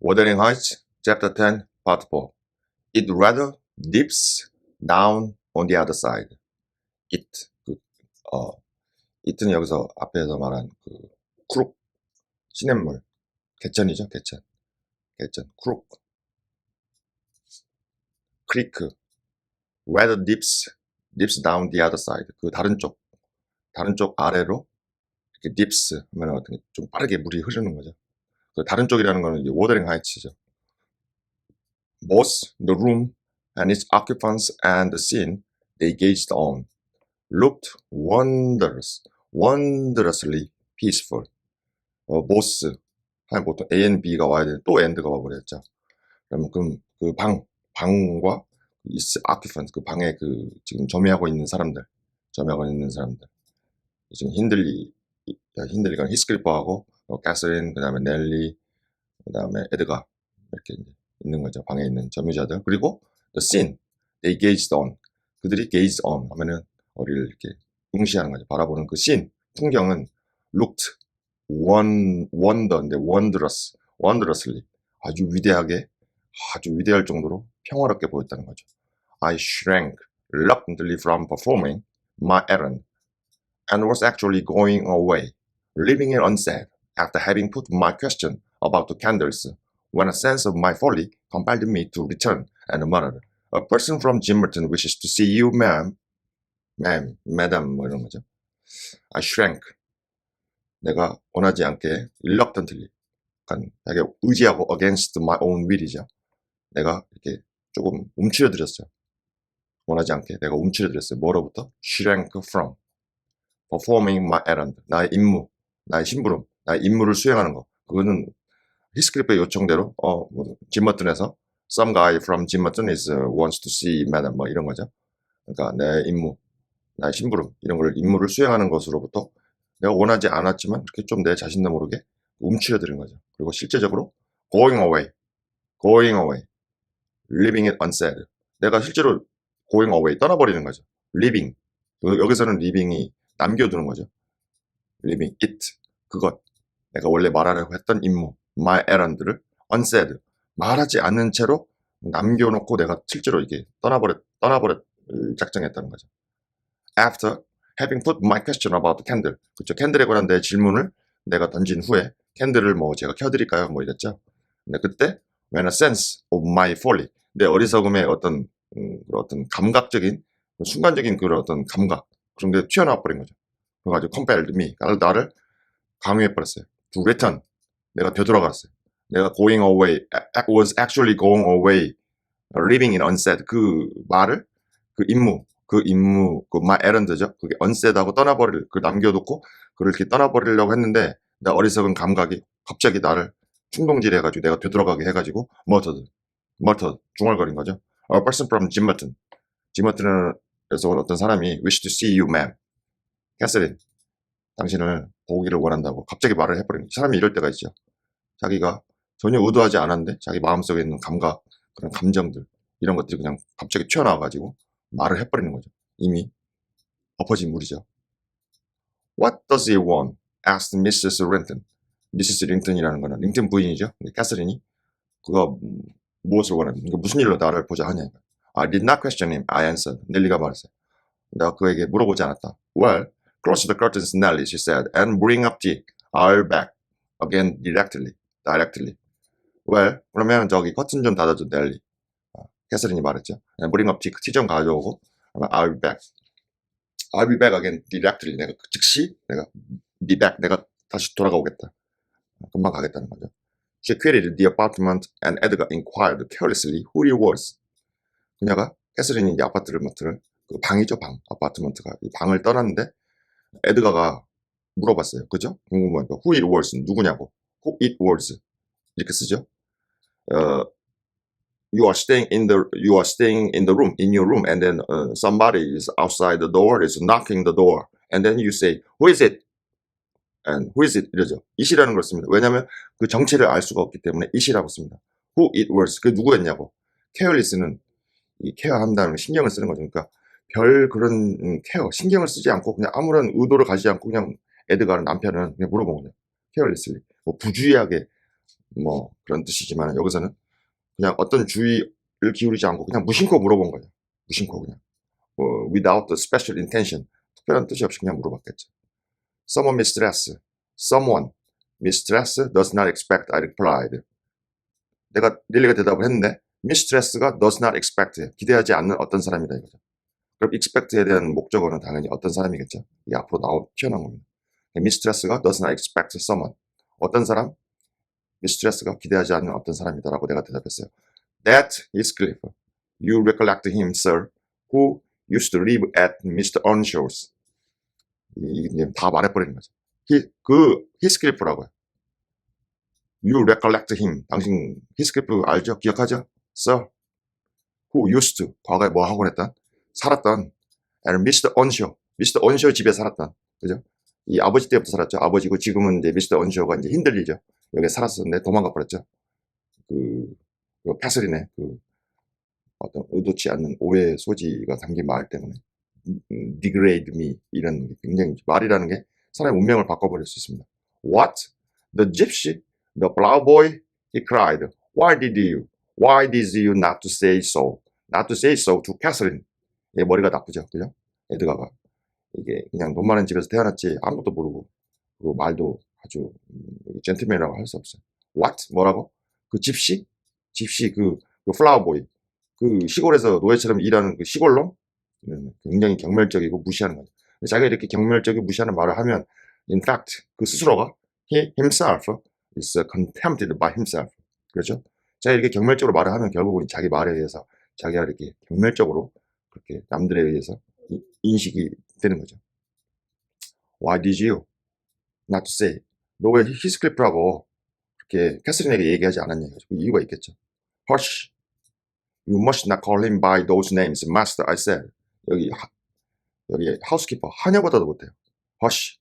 Wuthering Heights, Chapter 10, Part 4. It rather dips down on the other side. It, it은 여기서 앞에서 말한 크룩, 시냇물, 개천이죠, 개천, 크룩, 크리크, rather dips down the other side. 다른 쪽 아래로 이렇게 dips 하면 어떤 좀 빠르게 물이 흐르는 거죠. 그 다른 쪽이라는 거는 이제 Wuthering Heights죠. Both the room and its occupants and the scene they gazed on looked wondrously peaceful. both 하면 보통 A and B가 와야 되는데 또 and가 와버렸죠. 그러면 방과 its occupants, 그 방에 지금 점유하고 있는 사람들, 지금 힌들리가 히스클리퍼하고 캐서린, 그 다음에 넬리, 그 다음에 에드가 이렇게 이제 있는 거죠. 방에 있는 점유자들. 그리고 the scene they gazed on, 그들이 gaze on 하면은 우리를 이렇게 응시하는 거죠. 바라보는 그 scene, 풍경은 looked wonder인데 wondrously 아주 위대할 정도로 평화롭게 보였다는 거죠. I shrank reluctantly from performing my errand and was actually going away, leaving it unsaid after having put my question about the candles, when a sense of my folly compelled me to return and muttered, "A person from Gimmerton wishes to see you, ma'am." madam, 뭐 이런 거죠. I shrank. 내가 원하지 않게 reluctantly, 되게 의지하고 against my own will이죠. 내가 이렇게 조금 움츠려들었어요. 원하지 않게 내가 움츠려들었어요. 뭐로부터? shrank from performing my errand. 나의 임무, 나의 심부름, 나의 임무를 수행하는 거. 그거는 히스클리프의 요청대로 짐머튼에서 some guy from Gimmerton wants to see madam, 뭐 이런 거죠. 그러니까 내 임무, 나의 심부름, 이런 걸 임무를 수행하는 것으로부터 내가 원하지 않았지만 이렇게 좀 내 자신도 모르게 움츠려드는 거죠. 그리고 실제적으로 going away, leaving it unsaid. 내가 실제로 going away, 떠나버리는 거죠. leaving, 여기서는 leaving이 남겨두는 거죠. leaving it, 그것, 내가 원래 말하려고 했던 임무, my errand를 unsaid, 말하지 않는 채로 남겨놓고 내가 실제로 이게 떠나버릴 작정했다는 거죠. After having put my question about the candle, 그렇죠. 캔들에 관한 내 질문을 내가 던진 후에 캔들을 제가 켜드릴까요? 이랬죠. 근데 그때 when a sense of my folly, 내 어리석음의 어떤 감각적인 순간적인 어떤 감각 그런 게 튀어나와 버린 거죠. 그래가지고 compelled me, 나를 강요해 버렸어요. to return, 내가 되돌아갔어요. 내가 going away, was actually going away, leaving it unsaid, 그 말을, 그 임무, my errand죠. 그게 unsaid하고 남겨놓고, 그걸 이렇게 떠나버리려고 했는데, 내 어리석은 감각이 갑자기 나를 충동질해가지고, 내가 되돌아가게 해가지고, muttered, 중얼거린 거죠. A person from Gimmerton. Gimmerton에서 온 어떤 사람이 wish to see you, ma'am. 캐서린, 당신을 보기를 원한다고 갑자기 말을 해버린 거죠. 사람이 이럴 때가 있죠. 자기가 전혀 의도하지 않았는데, 자기 마음속에 있는 감각, 그런 감정들, 이런 것들이 그냥 갑자기 튀어나와가지고, 말을 해버리는 거죠. 이미 엎어진 물이죠. What does he want? asked Mrs. Linton. Mrs. Linton이라는 거는 링턴 부인이죠. 캐서린이 그가 무엇을 원하는, 무슨 일로 나를 보자 하냐. I did not question him, I answered. 넬리가 말했어요. 내가 그에게 물어보지 않았다. Well, close the curtains, Nelly, she said, and bring up tea. I'll back again directly. Well, 그러면 저기 커튼 좀 닫아줘, 넬리. 캐서린이 말했죠. bring up tea, 티 좀 가져오고, I'll be back again directly. 내가 즉시 be back, 내가 다시 돌아가오겠다. 금방 가겠다는 거죠. She quitted the apartment and Edgar inquired carelessly who it was. 그녀가 캐서린이 이제 아파트를 방이죠, 아파트먼트가 이 방을 떠났는데 에드가가 물어봤어요. 그죠? 궁금하니까 who it was, 누구냐고. who it was 이렇게 쓰죠. You are staying in the room, in your room, and then somebody is outside the door, is knocking the door, and then you say, who is it? And who is it? 이러죠. it이라는 걸 씁니다. 왜냐하면 그 정체를 알 수가 없기 때문에 it이라고 씁니다. Who it was, 그게 누구였냐고. careless는 이 케어한다는 신경을 쓰는 거죠. 그러니까 별 그런 신경을 쓰지 않고 그냥 아무런 의도를 가지지 않고 그냥 에드가는 남편은 그냥 물어본 거죠. carelessly, 부주의하게 뭐 그런 뜻이지만 여기서는 그냥 어떤 주의를 기울이지 않고 그냥 무심코 물어본 거예요. 무심코 그냥. without the special intention. 특별한 뜻이 없이 그냥 물어봤겠죠. Someone mistress. Someone mistress does not expect. I replied. 내가 릴리가 대답을 했는데 mistress가 does not expect. 기대하지 않는 어떤 사람이다 이거죠. 그럼 expect에 대한 목적어는 당연히 어떤 사람이겠죠. 이게 앞으로 튀어나온 겁니다. mistress가 does not expect someone. 어떤 사람? mistress가 기대하지 않는 어떤 사람이다라고 내가 대답했어요. That is Cliff. You recollect him, sir, who used to live at Mr. Earnshaw's. 이게 다 말해버리는 거죠. 히스클리프라고요. You recollect him. 당신 히스클리프 알죠? 기억하죠? Sir, who used to, 과거에 뭐 하고 했던? 살았던, and Mr. Earnshaw, Mr. Earnshaw 집에 살았던, 그죠? 이 아버지 때부터 살았죠. 아버지고 지금은 이제 미스터 언쇼가 이제 힘들리죠. 여기 살았었는데 도망가 버렸죠. 그 캐서린의 그 어떤 의도치 않는 오해 소지가 담긴 말 때문에 degrade me 이런 게 굉장히 말이라는 게 사람의 운명을 바꿔버릴 수 있습니다. What? The gypsy? The plowboy? He cried. Why did you not to say so? Not to say so to Catherine. 얘 머리가 나쁘죠. 그죠? 에드가가. 이게 그냥 돈 많은 집에서 태어났지 아무것도 모르고 그 말도 아주 젠틀맨이라고 할 수 없어요. What? 뭐라고? 그 집시? 집시 그 플라워보이 그 시골에서 노예처럼 일하는 그 시골놈? 굉장히 경멸적이고 무시하는 거죠. 자기가 이렇게 경멸적이고 무시하는 말을 하면 in fact 그 스스로가 he himself is contempted by himself. 그렇죠? 자기가 이렇게 경멸적으로 말을 하면 결국은 자기 말에 의해서 자기가 이렇게 경멸적으로 그렇게 남들에 의해서 인식이 되는 거죠. Why did you not to say? 너 왜 히스클리프라고 그렇게 캐서린에게 얘기하지 않았냐? 그 이유가 있겠죠. Hush. You must not call him by those names, master, I said. 여기 하우스키퍼 하냐보다도 못해요. Hush.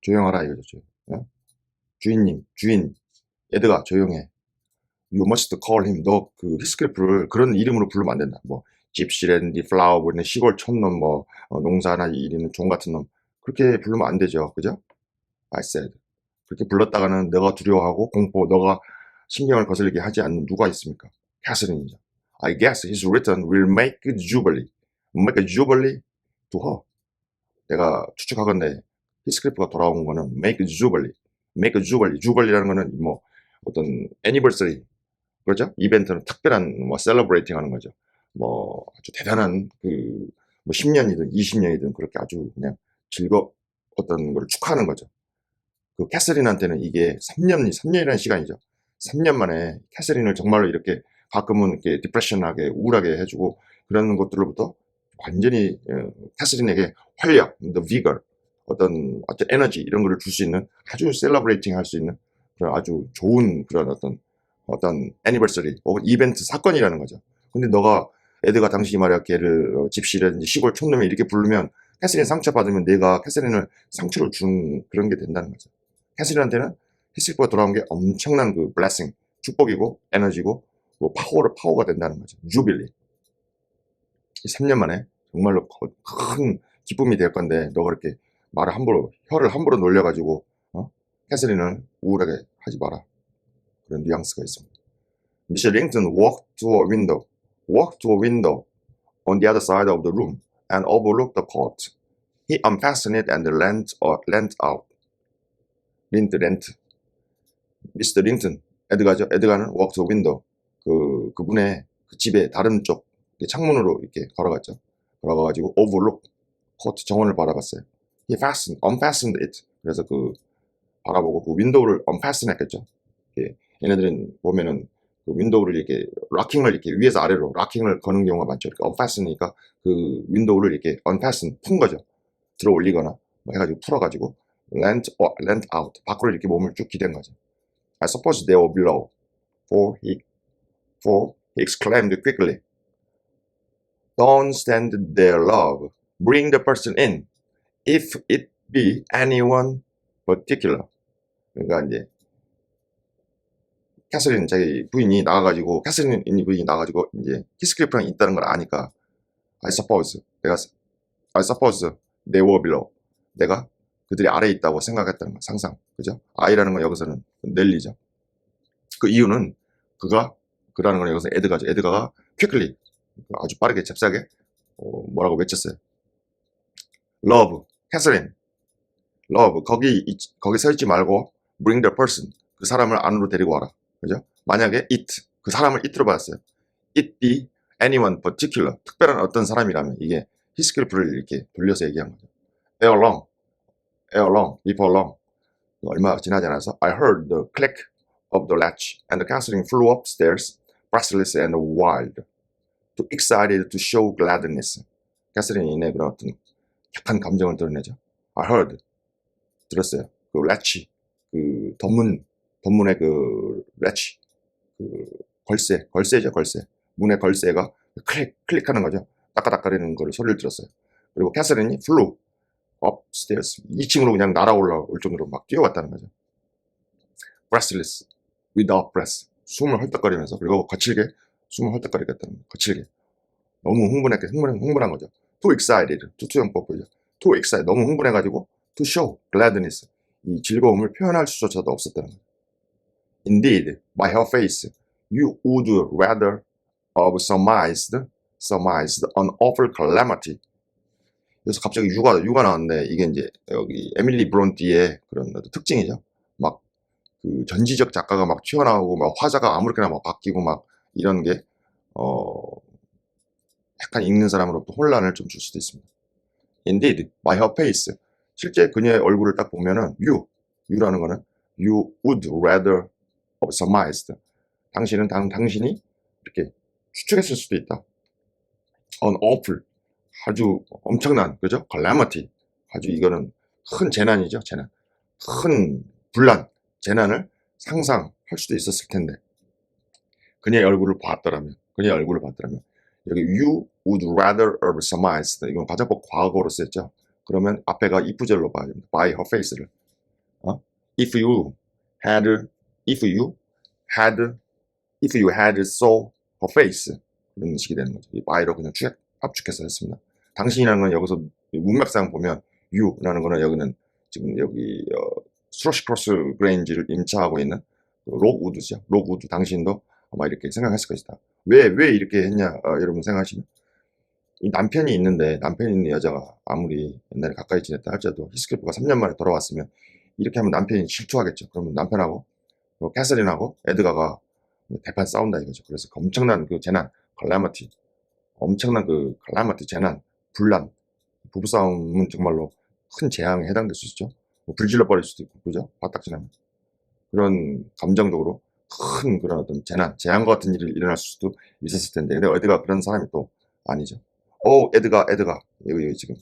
조용하라 이거죠. 어? 주인님, 주인, 에드가 조용해. You must call him. 너 그 히스클리프를 그런 이름으로 부르면 안 된다. 뭐 집시랜디, 플라워보이는 시골 촌놈, 뭐 농사나 일하는 종 같은 놈 그렇게 부르면 안 되죠. 그죠? I said. 그렇게 불렀다가는 너가 두려워하고 공포, 너가 신경을 거슬리게 하지 않는 누가 있습니까? 캐서린이죠. I guess his return will make jubilee. Make a jubilee to her. 내가 추측하건대 히스클리프가 돌아온 거는 make jubilee. make jubilee. jubilee라는 거는 뭐 어떤 anniversary. 그렇죠? 이벤트는 특별한 뭐 celebrating 하는 거죠. 뭐 아주 대단한 그 뭐 10년이든 20년이든 그렇게 아주 그냥 어떤 걸 축하하는 거죠. 그 캐서린한테는 이게 3년이라는 시간이죠. 3년 만에 캐서린을 정말로 이렇게 가끔은 이렇게 디프레션하게 우울하게 해주고 그런 것들로부터 완전히 캐서린에게 활력, the vigor, 어떤 에너지 이런 거를 줄 수 있는 아주 셀러브레이팅 할 수 있는 그런 아주 좋은 그런 어떤 애니버서리 혹은 이벤트 사건이라는 거죠. 근데 너가 에드가 당시 말이야 걔를 집시라든지 시골 촌놈이 이렇게 부르면 캐서린 상처받으면 내가 캐서린을 상처를 준 그런 게 된다는 거죠. 캐서린한테는 히스클리프가 돌아온 게 엄청난 그 블레싱, 축복이고 에너지고 뭐 파워가 된다는 거죠. 주빌리. 3년 만에 정말로 큰 기쁨이 될 건데 너가 그렇게 혀를 함부로 놀려가지고 캐서린을 우울하게 하지 마라. 그런 뉘앙스가 있습니다. Mr. Linton walked to a window on the other side of the room and overlooked the court. He unfastened it and leant out. 렌트. 미스터 린튼, 에드가죠. 에드가는 walk to a window. 그분의 그 집의 다른 쪽 창문으로 이렇게 걸어갔죠. 걸어가가지고 overlook court 정원을 바라봤어요. He unfastened it. 그래서 바라보고 그 윈도우를 unfasten 했겠죠. 얘네들은 보면은 그 윈도우를 이렇게 락킹을 이렇게 위에서 아래로 락킹을 거는 경우가 많죠. 이렇게 unfasten이니까 그 윈도우를 이렇게 unfasten 푼 거죠. 들어 올리거나 뭐 해가지고 풀어가지고 leant out 밖으로 이렇게 몸을 쭉 기댄 거죠. I suppose they were below. For he exclaimed quickly. Don't stand there, love. Bring the person in. If it be anyone particular. 그러니까 이제 캐서린 자기 부인이 나가가지고 이제 히스클리프랑 있다는 걸 아니까 I suppose they were below. 내가 그들이 아래에 있다고 생각했다는 거 상상. 그죠? I라는 건 여기서는 넬리죠. 그 이유는 그라는 건 여기서 에드가죠. 에드가가 quickly, 아주 빠르게 잽싸게 뭐라고 외쳤어요. Love, 캐서린, love, 거기 서 있지 말고 bring the person, 그 사람을 안으로 데리고 와라. 그죠? 만약에 it, 그 사람을 it로 봤어요. it be anyone particular, 특별한 어떤 사람이라면 이게 히스클리프를 이렇게 돌려서 얘기한 거죠. ere long, before long, 얼마 지나지 않아서 I heard the click of the latch and the Catherine flew upstairs, breathless and wild, too excited to show gladness. 캐서린의 그런 어떤 약한 감정을 드러내죠. I heard, 들었어요. 그 latch, 그 덧문의 그 latch, 그 걸쇠죠, 걸쇠. 문의 걸쇠가 클릭하는 거죠. 따까따까리는 거를 소리를 들었어요. 그리고 캐서린이 flew upstairs, 2층으로 그냥 날아올라올 정도로 막 뛰어왔다는 거죠. breathless, without breath, 숨을 헐떡거리면서, 그리고 거칠게 숨을 헐떡거리겠다는 거예요. 거칠게. 너무 흥분한 거죠. too excited, 투투용법이죠. too excited, 너무 흥분해가지고 to show gladness, 이 즐거움을 표현할 수조차도 없었다는 거예요. Indeed, by her face, you would rather have surmised an awful calamity. 그래서 갑자기 유가 나왔는데, 이게 이제 여기 에밀리 브론티의 그런 특징이죠. 막 그 전지적 작가가 막 튀어나오고 막 화자가 아무렇게나 막 바뀌고 막 이런 게 약간 읽는 사람으로부터 혼란을 좀 줄 수도 있습니다. Indeed, by her face, 실제 그녀의 얼굴을 딱 보면은 you라는 거는 you would rather have surmised, 당신이 이렇게 추측했을 수도 있다. an awful, 아주 엄청난, 그죠? calamity, 아주 이거는 큰 재난이죠. 재난, 큰 분란, 재난을 상상할 수도 있었을 텐데, 그녀의 얼굴을 봤더라면 여기 you would rather have surmised, 이건 가정법 과거로 쓰였죠. 그러면 앞에가 if절로 봐야 됩니다. by her face를. if you had saw her face, 이런 식이 되는 거죠. by로 그냥 압축해서 했습니다. 당신이라는 건 여기서 문맥상 보면 you라는 거는 여기는 지금 여기 스로시 크로스 그레인지를 임차하고 있는 록우드죠. 록우드, 당신도 아마 이렇게 생각했을 것이다. 왜 이렇게 했냐, 여러분 생각하시면, 이 남편이 있는 여자가 아무리 옛날에 가까이 지냈다 할지라도 히스클리프가 3년 만에 돌아왔으면 이렇게 하면 남편이 질투하겠죠. 그러면 남편하고 캐서린하고 에드가가 대판 싸운다 이거죠. 그래서 엄청난 그 재난, calamity, 엄청난 그 calamity, 재난, 분란, 부부싸움은 정말로 큰 재앙에 해당될 수 있죠. 불질러 버릴 수도 있고, 그죠? 바닥지나면. 그런 감정적으로 큰 그런 어떤 재앙 같은 일이 일어날 수도 있었을 텐데, 근데 에드가 그런 사람이 또 아니죠. 에드가, 여기 지금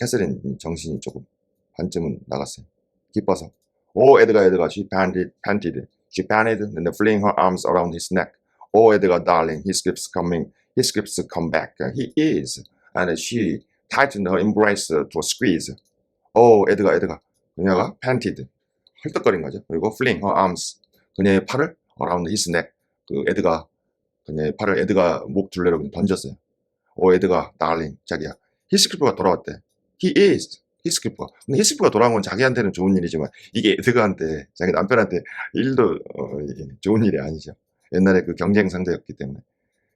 캐서린 정신이 조금 반쯤은 나갔어요. 기뻐서. 에드가, she panted, she panted, and flinging her arms around his neck. 에드가, darling, his grips come back. He is. And she tightened her embrace to a squeeze. 에드가. 그녀가 panted, 헐떡거린 거죠. 그리고 fling her arms, 그녀의 팔을 around his neck, 그녀의 팔을 에드가 목 둘레로 그냥 던졌어요. 에드가, darling, 자기야. 히스클리프가 돌아왔대. He is. 히스클리프가. 근데 히스클리프가 돌아온 건 자기한테는 좋은 일이지만 이게 에드가한테, 자기 남편한테 일도 좋은 일이 아니죠. 옛날에 그 경쟁 상대였기 때문에.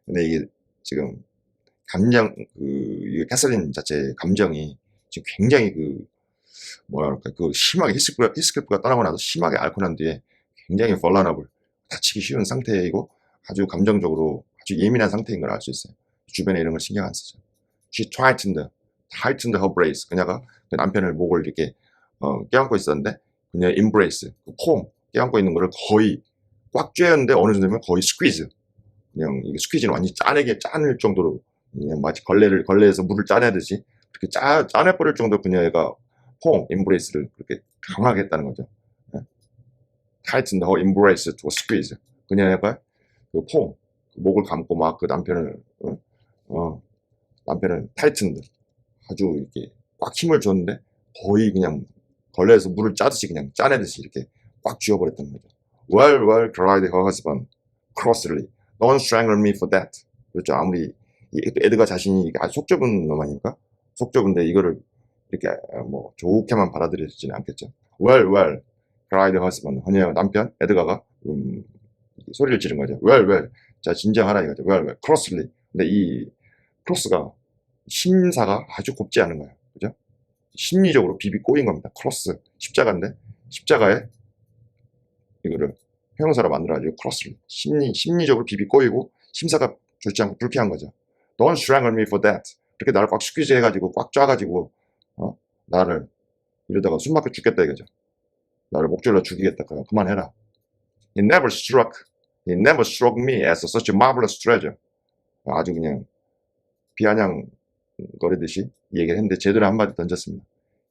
근데 이게 지금 감정, 이 캐서린 자체의 감정이 지금 굉장히 심하게 히스클리프가 떠나고 나서 심하게 앓고 난 뒤에 굉장히 vulnerable, 다치기 쉬운 상태이고 아주 감정적으로 아주 예민한 상태인 걸 알 수 있어요. 주변에 이런 걸 신경 안 쓰죠. She tightened her brace. 그녀가 그 남편을 목을 이렇게 껴안고 있었는데, 그녀의 embrace, 그 폼, 껴안고 있는 거를 거의 꽉 쬐었는데 어느 정도면 거의 squeeze. 그냥 이게 스퀴즈는 완전히 짜낼 정도로, 그냥 마치 걸레에서 물을 짜내듯이 그렇게 짜내버릴 정도 그녀가 폼, embrace를 그렇게 강하게 했다는 거죠. tightened her embrace to a squeeze. 그녀가 그 폼, 목을 감고 막 그 남편을 tightened, 아주 이렇게 꽉 힘을 줬는데 거의 그냥 걸레에서 물을 짜듯이 그냥 짜내듯이 이렇게 꽉 쥐어버렸다는 거죠. Well, cried her husband crossly. Don't strangle me for that. 그렇죠. 아무리 에드가 자신이 아주 속 좁은 놈 아닙니까? 속 좁은데 이거를 이렇게 좋게만 받아들여지는 않겠죠. Well, cried her husband. 그녀의 남편 에드가가 소리를 지른 거죠. well. 자, 진정하라 이거죠. well. crossly. 근데 이 크로스가 심사가 아주 곱지 않은 거예요. 그죠? 심리적으로 비비 꼬인 겁니다. 크로스. 십자가인데, 십자가에 이거를 형용사로 만들어가지고 크로스를. 심리적으로 비비 꼬이고, 심사가 좋지 않고 불쾌한 거죠. Don't strangle me for that. 그렇게 나를 꽉 스퀴즈 해가지고, 꽉 쪄가지고, 나를 이러다가 숨 막혀 죽겠다 이거죠. 나를 목줄로 죽이겠다. 그만해라. He never struck me as such a marvelous treasure. 아주 그냥 비아냥거리듯이 얘기를 했는데 제대로 한마디 던졌습니다.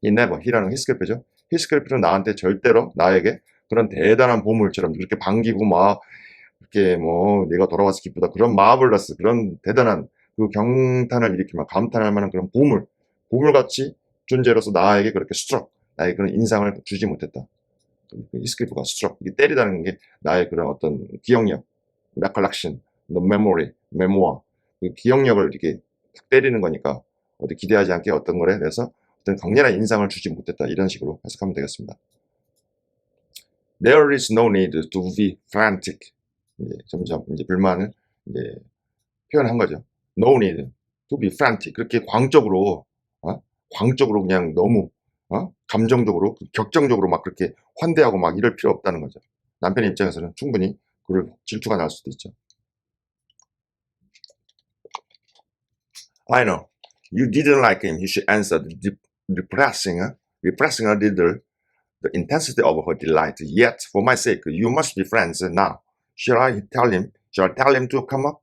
he라는 히스클프죠. 히스클프는 나한테 절대로 나에게 그런 대단한 보물처럼 이렇게 반기고 막 이렇게 뭐 내가 돌아와서 기쁘다 그런 마블러스 그런 대단한 그 경탄을 일으키면 감탄할 만한 그런 보물같이 존재로서 나에게 그렇게 나에게 그런 인상을 주지 못했다. 히스클프가 이게 때리다는 게 나의 그런 어떤 기억력, recollection, memory, memoir, 그 기억력을 이렇게 때리는 거니까 어디 기대하지 않게 어떤 거에 대해서 어떤 강렬한 인상을 주지 못했다 이런 식으로 해석하면 되겠습니다. There is no need to be frantic. 점점 불만을 표현한 거죠. No need to be frantic. 그렇게 광적으로 그냥 너무 감정적으로 격정적으로 막 그렇게 환대하고 막 이럴 필요 없다는 거죠. 남편의 입장에서는 충분히 그럴 질투가 날 수도 있죠. I know. You didn't like him. He should answer, repressing a little the intensity of her delight. Yet, for my sake, you must be friends now. Shall I tell him to come up?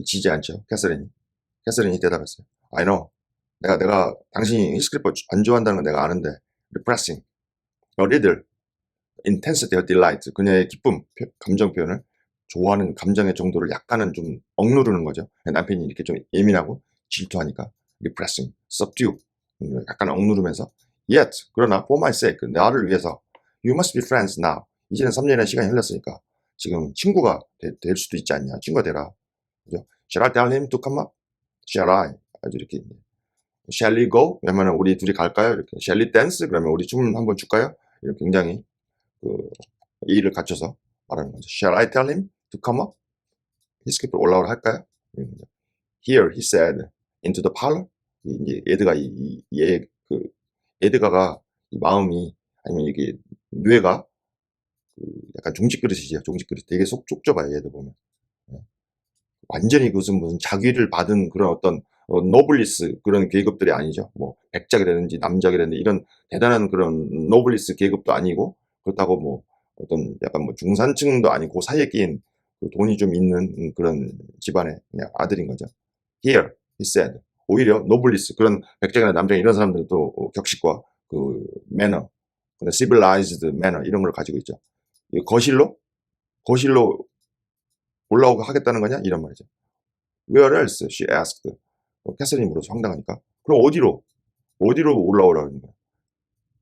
지지 않죠. 캐서린이 대답했어요. I know. 내가 당신이 히스클리프 안 좋아한다는 건 내가 아는데 repressing a little intensity of delight. 그녀의 기쁨, 감정 표현을 좋아하는 감정의 정도를 약간은 좀 억누르는 거죠. 남편이 이렇게 좀 예민하고 질투하니까 repressing, subdue, 약간 억누르면서 yet, 그러나 for my sake, 나를 위해서 you must be friends now. 이제는 3년의 시간이 흘렀으니까 지금 친구가 될 수도 있지 않냐. 친구가 되라. 그죠? Shall I tell him to come up? Shall I? 아주 이렇게 Shall we go? 그러면 우리 둘이 갈까요? 이렇게 Shall we dance? 그러면 우리 춤 한번 출까요? 이렇게 굉장히 예의를 갖춰서 말하는 거죠. Shall I tell him to come up? 히스클리프 올라오라 할까요? Here, he said, into the parlor. 이제 에드가가 이 마음이 아니면 이게 뇌가 약간 종직그릇이죠. 종직그릇. 되게 속 좁아요. 얘들 보면. 완전히 무슨 자기를 받은 그런 어떤 노블리스 그런 계급들이 아니죠. 뭐 백작이라든지 남작이라든지 이런 대단한 그런 노블리스 계급도 아니고 그렇다고 뭐 어떤 약간 뭐 중산층도 아니고 그 사이에 끼인 돈이 좀 있는 그런 집안의 그냥 아들인 거죠. Here, he said. 오히려 노블리스 그런 백작이나 남작 이런 사람들은 또 격식과 그 매너, civilized manner 이런 걸 가지고 있죠. 거실로 올라오고 하겠다는 거냐? 이런 말이죠. Where else? She asked. 캐서린이 물어서 황당하니까. 그럼 어디로 올라오라는 거야?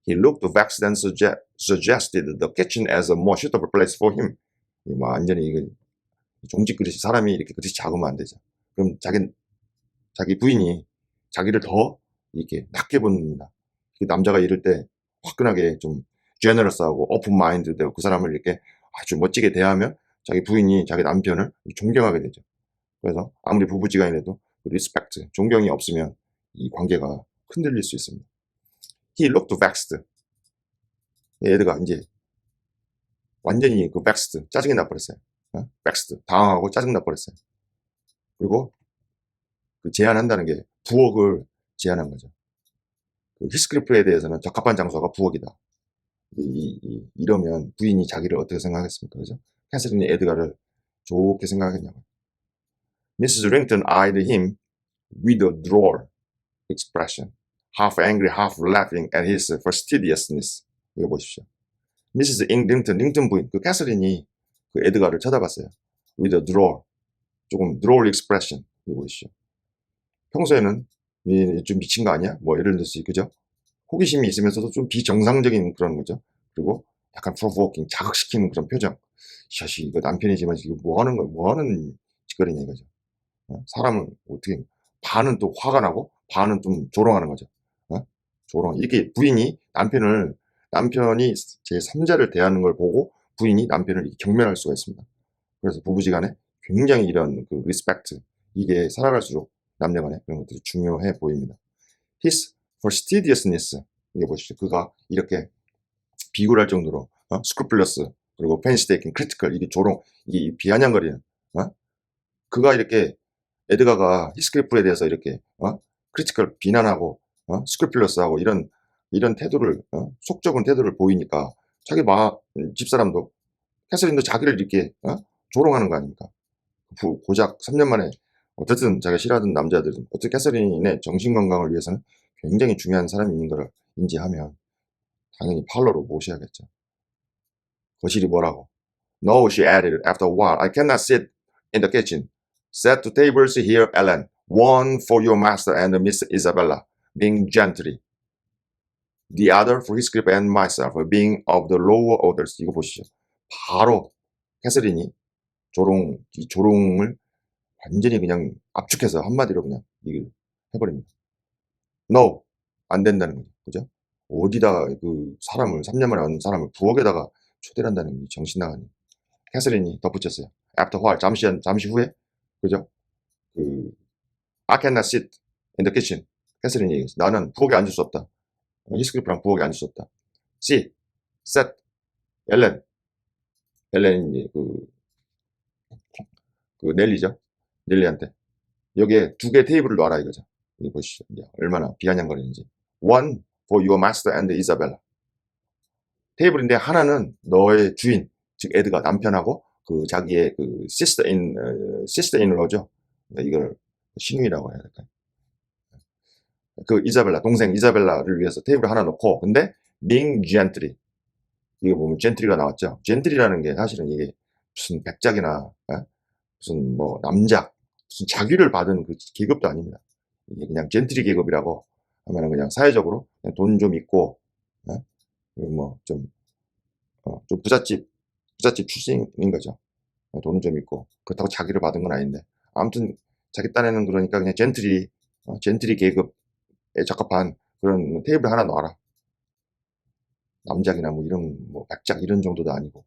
He looked vexed and suggested the kitchen as a more suitable place for him. 뭐 완전히 이거 종직 그릇이 사람이 이렇게 그릇이 작으면 안 되죠. 그럼 자기 부인이 자기를 더 이렇게 낮게 봅니다. 남자가 이럴 때 화끈하게 좀 generous하고 open mind 되고 그 사람을 이렇게 아주 멋지게 대하면 자기 부인이 자기 남편을 존경하게 되죠. 그래서 아무리 부부지간이라도 리스펙트, 존경이 없으면 이 관계가 흔들릴 수 있습니다. He looked vexed. 에드가 이제 완전히 그 vexed, 짜증이 나버렸어요. vexed, 당황하고 짜증 나버렸어요. 그리고 그 제안한다는 게 부엌을 제안한 거죠. 그 히스클리프에 대해서는 적합한 장소가 부엌이다. 이러면 부인이 자기를 어떻게 생각하겠습니까? 그죠? 캐서린이 에드가를 좋게 생각하겠냐고. Mrs. Rington eyed him with a droll expression, half angry, half laughing at his fastidiousness. 이거 보십시오. Mrs. 링튼 부인, 그 캐서린이 그 에드가를 쳐다봤어요. With a droll, 조금 droll expression. 이거 보십시오. 평소에는 좀 미친 거 아니야? 뭐 이런 듯이, 그죠? 호기심이 있으면서도 좀 비정상적인 그런 거죠. 그리고 약간 provoking, 자극시키는 그런 표정. 이 자식, 이거 남편이지만 이거 뭐 하는 거야? 뭐 하는 짓거리냐 이거죠. 사람은 어떻게, 반은 또 화가 나고, 반은 좀 조롱하는 거죠. 조롱. 이렇게 부인이 남편이 제 3자를 대하는 걸 보고 부인이 남편을 경멸할 수가 있습니다. 그래서 부부지간에 굉장히 이런 그 리스펙트, 이게 살아갈수록 남녀간에 그런 것들이 중요해 보입니다. His fastidiousness, 이게 보시죠. 그가 이렇게 비굴할 정도로 scrupulous, 그리고 painstaking, critical, 이게 조롱, 이게 비아냥거리는, 그가 이렇게 에드가가 히스클리프에 대해서 이렇게 critical, 비난하고 scrupulous하고 이런 태도를, 속 좁은 태도를 보이니까 자기 집사람도, 캐서린도 자기를 이렇게 조롱하는 거 아닙니까? 고작 3년 만에 어쨌든 자기가 싫어하던 남자들은 어쨌든 캐서린의 정신건강을 위해서는 굉장히 중요한 사람이 있는 걸 인지하면 당연히 팔로로 모셔야겠죠. 거실이 뭐라고? No, she added after a while. I cannot sit in the kitchen. Set two tables here, Ellen. One for your master and Miss Isabella, being gentry. The other for Heathcliff and myself, being of the lower orders. 이거 보시죠. 바로 캐서린이 이 조롱을 완전히 그냥 압축해서 한마디로 그냥 이걸 해버립니다. No, 안 된다는 거죠. 그죠? 어디다가 그 사람을, 3년 만에 얻는 사람을 부엌에다가 초대를 한다는 게 정신 나가는. 캐서린이 덧붙였어요. After a while, 잠시 후에, 그죠? 그, I cannot sit in the kitchen. 캐서린이 얘기했어. 나는 부엌에 앉을 수 없다. 히스클리프랑 부엌에 앉을 수 없다. See, set, 엘렌이 그 넬리죠? 넬리한테. 여기에 2개 테이블을 놔라 이거죠. 이거 보시죠. 이제 얼마나 비아냥거리는지. One for your master and Isabella. 테이블인데 하나는 너의 주인, 즉 에드가 남편하고 그 자기의 그 sister-in-law죠. 이걸 신우이라고 해야 될까요? 그 이자벨라, 동생 이자벨라를 위해서 테이블 하나 놓고, 근데 being gentry, 이게 보면 gentry가 나왔죠. gentry라는 게 사실은 이게 무슨 백작이나 무슨 뭐 남작, 무슨 자귀를 받은 그 계급도 아닙니다. 이게 그냥 젠트리 계급이라고 하면은 그냥 사회적으로 돈 좀 있고, 뭐좀 좀 부잣집 출신인 거죠. 돈은 좀 있고 그렇다고 자기를 받은 건 아닌데, 아무튼 자기 딴에는 그러니까 그냥 젠트리 계급에 적합한 그런 테이블 하나 놔라. 남작이나 뭐 이런 뭐 백작 이런 정도도 아니고.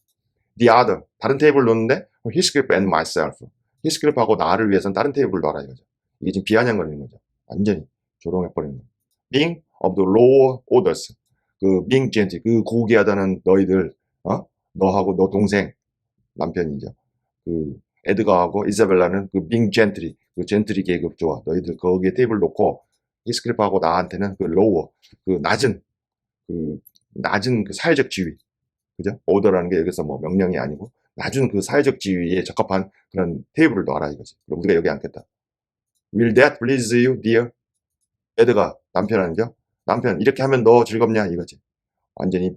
The other, 다른 테이블 놓는데 Heathcliff and myself, 히스클리프하고 나를 위해서는 다른 테이블 놔라 이거죠. 이게 지금 비아냥거리는 거죠. 완전히 조롱해버리는 거죠. Being of the lower orders, 그 being gentle, 그 고귀하다는 너희들, 너하고 너 동생 남편이죠. 그 에드가하고 이사벨라는 그 being gentry, 그 젠트리 계급 좋아. 너희들 거기에 테이블 놓고 히스클리프하고 나한테는 그 lower, 그 낮은 그 사회적 지위, 그죠? 오더라는 게 여기서 뭐 명령이 아니고 낮은 그 사회적 지위에 적합한 그런 테이블을 놔라 이거지. 그럼 우리가 여기 앉겠다. Will that please you, dear? 에드가 남편한겨? 남편, 이렇게 하면 너 즐겁냐 이거지. 완전히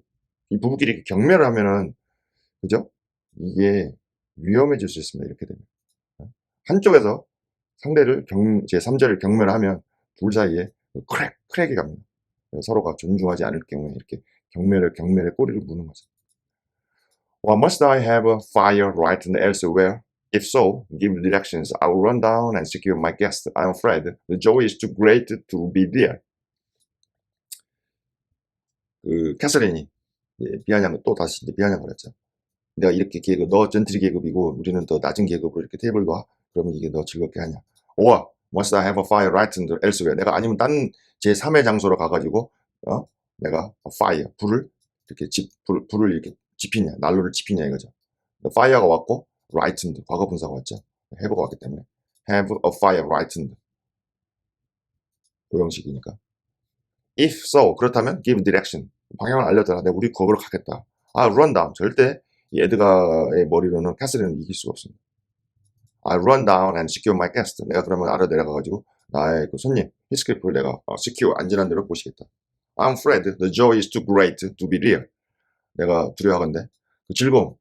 이 부부끼리 이렇게 경멸을 하면은, 그죠? 이게 위험해질 수 있습니다. 이렇게 되면. 한쪽에서 상대를 제3자를 경멸하면 둘 사이에 크랙이 갑니다. 서로가 존중하지 않을 경우에 이렇게 경멸에 꼬리를 무는 거죠. Or must I have a fire right elsewhere? If so, give directions. I will run down and secure my guest. I am afraid the joy is too great to be there. 그 캐서린이 또 다시 비아냥을 했죠. 내가 이렇게 계급, 너 젠트리 계급이고 우리는 더 낮은 계급으로 이렇게 테이블 놔? 그러면 이게 너 즐겁게 하냐? Or must I have a fire right elsewhere? 내가 아니면 다른 제3의 장소로 가가지고 내가 fire, 불을 이렇게 불을 이렇게 지피냐, 난로를 지피냐 이거죠. fire가 왔고 rightened, 과거 분사가 왔죠. have가 왔기 때문에 have a fire rightened, 고형식이니까. If so, 그렇다면 give direction, 방향을 알려줘라. 내가 우리 거기로 가겠다. run down, 절대 이 에드가의 머리로는 캐서린을 이길 수가 없습니다. I run down and secure my guest. 내가 그러면 아래 내려가가지고 나의 그 손님 히스클리프를 내가 secure, 안전한 데로 모시겠다. I'm afraid the joy is too great to be real. 내가 두려워하건대 그 즐거움,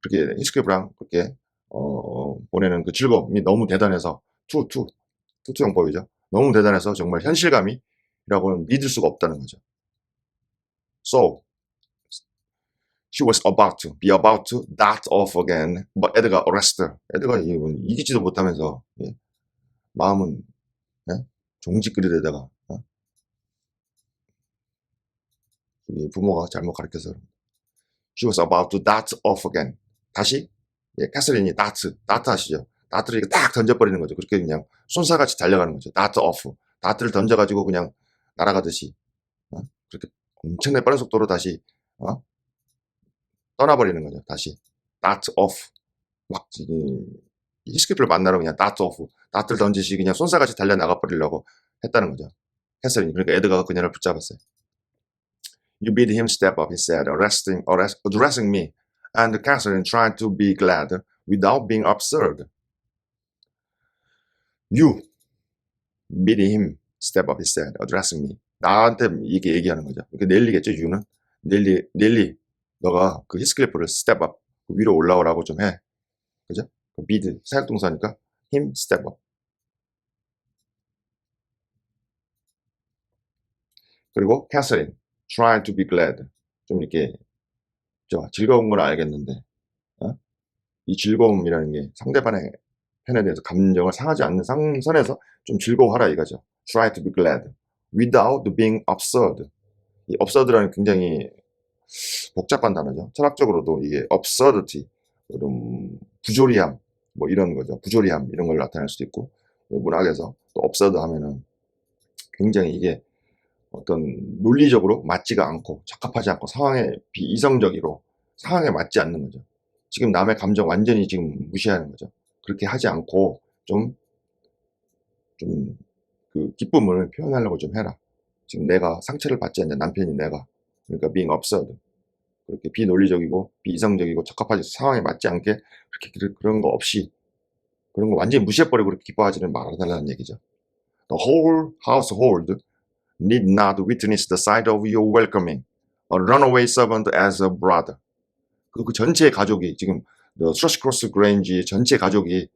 그렇게 히스클리프랑 그렇게 보내는 그 즐거움이 너무 대단해서 투투용법이죠. 너무 대단해서 정말 현실감이라고는 믿을 수가 없다는 거죠. So she was be about to dart off again, but 에드가 arrested her. 에드가 이기지도 못하면서 마음은 종지끄리에다가 부모가 잘못 가르쳐서 She was about to dart off again. 다시 예, 캐서린이 다트 아시죠? 다트를 이렇게 딱 던져버리는 거죠. 그렇게 그냥 쏜사같이 달려가는 거죠. 다트 오프. 다트를 던져가지고 그냥 날아가듯이 그렇게 엄청나게 빠른 속도로 다시 떠나버리는 거죠. 다시 다트 오프. 막 히스키프를 만나러 그냥 다트 오프. 다트를 던지시 그냥 쏜사같이 달려나가 버리려고 했다는 거죠. 캐서린. 그러니까 에드가가 그녀를 붙잡았어요. You bid him step up, he said, addressing me, and Catherine tried to be glad without being absurd. You bid him step up, he said, addressing me. 나한테 이게 얘기하는 거죠. 그러니까 넬리겠죠, you는. 넬리, 너가 그 히스클리프를 step up, 위로 올라오라고 좀 해. 그죠? bid, 사역동사니까 him step up. 그리고 Catherine, trying to be glad. 좀 이렇게 즐거운 건 알겠는데 이 즐거움이라는 게 상대방의 편에 대해서 감정을 상하지 않는 선에서 좀 즐거워하라 이거죠. Try to be glad without being absurd. 이 absurd라는 굉장히 복잡한 단어죠. 철학적으로도 이게 absurdity, 부조리함, 뭐 이런 거죠. 부조리함 이런 걸 나타낼 수도 있고 문학에서 또 absurd 하면은 굉장히 이게 어떤 논리적으로 맞지가 않고 적합하지 않고 상황에 비이성적이로 상황에 맞지 않는 거죠. 지금 남의 감정 완전히 지금 무시하는 거죠. 그렇게 하지 않고 좀 그 기쁨을 표현하려고 좀 해라. 지금 내가 상처를 받지 않는 남편이 내가 그러니까 being absurd 그렇게 비논리적이고 비이성적이고 적합하지 상황에 맞지 않게 그렇게 그런 거 없이 그런 거 완전히 무시해버리고 그렇게 기뻐하지는 말아달라는 얘기죠. The whole household need not witness the sight of your welcoming a runaway servant as a brother. 그 전체 가족이 지금 스트러시크로스 그레인지 전체 가족이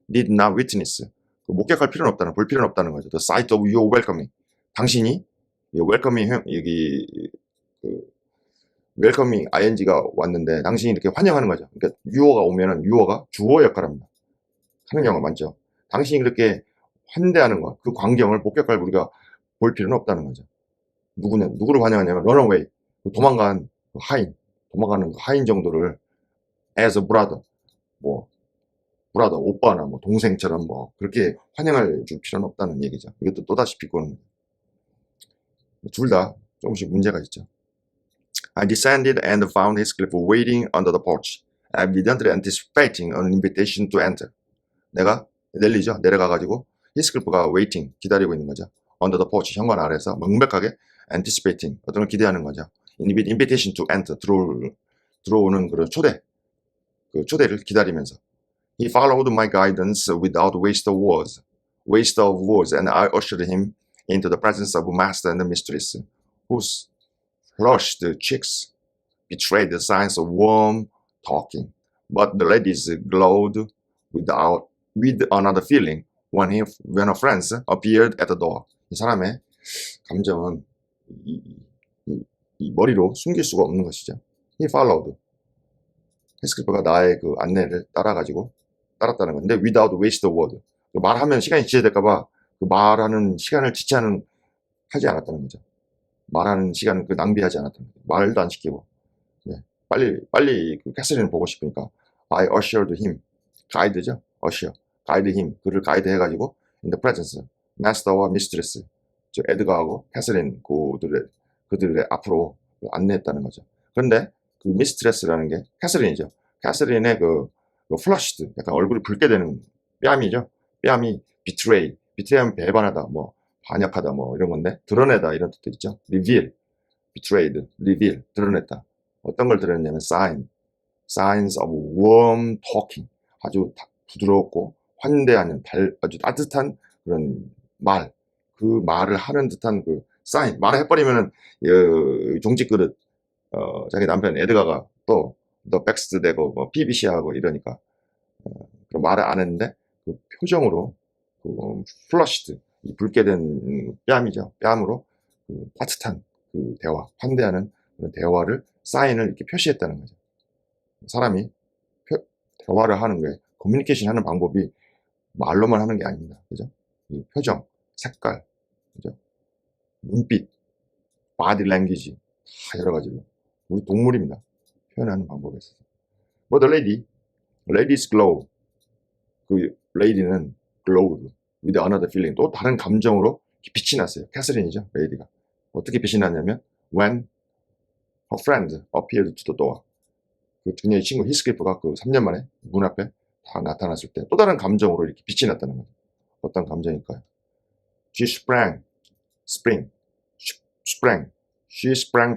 need not witness 목격할 필요는 없다는 볼 필요는 없다는 거죠. The sight of your welcoming. 당신이 welcoming 여기 welcoming ing가 왔는데 당신이 이렇게 환영하는 거죠. 그러니까 유어가 오면은 유어가 주어 역할을 합니다. 하는 경우가 많죠. 당신이 그렇게 환대하는 것, 그 광경을 목격할 우리가 볼 필요는 없다는 거죠. 누구를 환영하냐면 runaway 도망가는 그 하인 정도를 as a brother 브라더, 오빠나 뭐 동생처럼 뭐 그렇게 환영할 줄 필요는 없다는 얘기죠. 이것도 또다시 비꼬는 둘 다 조금씩 문제가 있죠. I descended and found Heathcliff waiting under the porch, evidently anticipating an invitation to enter. 내가 넬리죠. 내려가가지고 히스클리프가 waiting, 기다리고 있는 거죠. under the porch, 현관 아래서 명백하게 anticipating, 어떤 걸 기대하는 거죠. invitation to enter, 들어오는 그런 초대를 기다리면서 He followed my guidance without waste of words, and I ushered him into the presence of master and mistress, whose flushed cheeks betrayed the signs of warm talking. But the ladies glowed with another feeling when her friends appeared at the door. 이 사람의 감정은 이 머리로 숨길 수가 없는 것이죠. He followed. 히스클리프가 나의 그 안내를 따랐다는 건데 without waste of word. 말하면 시간이 지체될까봐 그 말하는 시간을 하지 않았다는 거죠. 말하는 시간을 낭비하지 않았다는 거죠. 말도 안 시키고 빨리 그 캐서린을 보고 싶으니까 I ushered him, 가이드죠. 가이드 him, 그를 가이드 해가지고 in the presence, master와 mistress, 저 에드가하고 캐서린 그들의 앞으로 안내했다는 거죠. 그런데 그 mistress라는 게 캐서린이죠. 캐서린의 그 flushed, 약간 얼굴이 붉게 되는 뺨이죠. 뺨이 betray하면 배반하다, 뭐 반역하다, 뭐 이런 건데 드러내다 이런 뜻도 있죠. reveal, 드러냈다. 어떤 걸 드러냈냐면 signs of warm talking, 아주 부드럽고 환대하는 아주 따뜻한 그런 그 말을 하는 듯한 그 sign, 말을 해버리면은 종지 그릇 자기 남편 에드가가 또 백스트 대고 뭐 PBC하고 이러니까 그런 말을 안 했는데 그 표정으로 flushed, 이 붉게 된 뺨이죠. 뺨으로 그 따뜻한 그 대화, 환대하는 그런 대화를 사인을 이렇게 표시했다는 거죠. 사람이 대화를 하는 게 커뮤니케이션 하는 방법이 말로만 하는 게 아닙니다. 그죠? 이 표정, 색깔, 그죠? 눈빛, 바디 랭귀지 다 여러 가지로 우리 동물입니다. 표현하는 방법에 있어서. 뭐 the lady's glow. 그 lady는 glowed with another feeling. 또 다른 감정으로 빛이 났어요. 캐서린이죠. 레이디가. 어떻게 빛이 났냐면 when her friend appeared to the door. 그 그녀의 친구 히스클리프가 그 3년 만에 문 앞에 다 나타났을 때 또 다른 감정으로 이렇게 빛이 났다는 거죠. 어떤 감정일까요? She sprang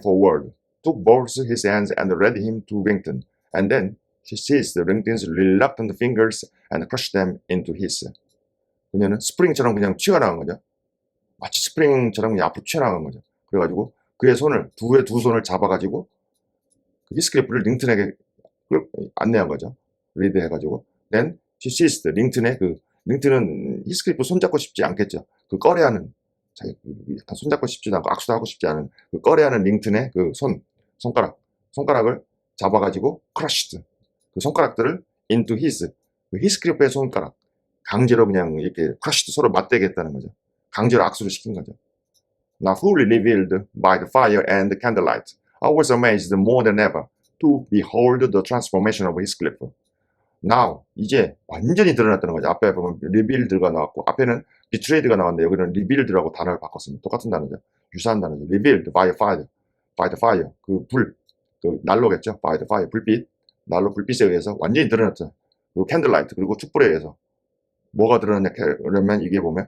forward, took both his hands and led him to Rington, and then she seized Rington's reluctant fingers and crushed them into his. 그녀는 스프링처럼 그냥 튀어나간 거죠. 마치 스프링처럼 그냥 앞으로 튀어나간 거죠. 그래가지고 그의 손을 두 손을 잡아가지고 그 히스클리프를 링튼에게 안내한 거죠. 리드해가지고 then she seized 링튼은 히스클리프 손잡고 싶지 않겠죠. 그 꺼려하는 자기 약간 손잡고 싶지도 않고 악수도 하고 싶지 않은 그 꺼려하는 링튼의 그 손가락을 잡아가지고 crushed 그 손가락들을 into his 그 히스클리프의 손가락 강제로 그냥 이렇게 crushed 서로 맞대게 했다는 거죠. 강제로 악수를 시킨 거죠. Now fully revealed by the fire and the candlelight, I was amazed more than ever to behold the transformation of Heathcliff. Now 이제 완전히 드러났다는 거죠. 앞에 보면 revealed가 나왔고 앞에는 betrayed가 나왔는데 여기는 revealed라고 단어를 바꿨습니다. 똑같은 단어죠. 유사한 단어죠. revealed by the fire 그 난로겠죠. by the fire 불빛 난로 불빛에 의해서 완전히 드러났죠. 그리고 candlelight 그리고 촛불에 의해서 뭐가 드러났냐 그러면 이게 보면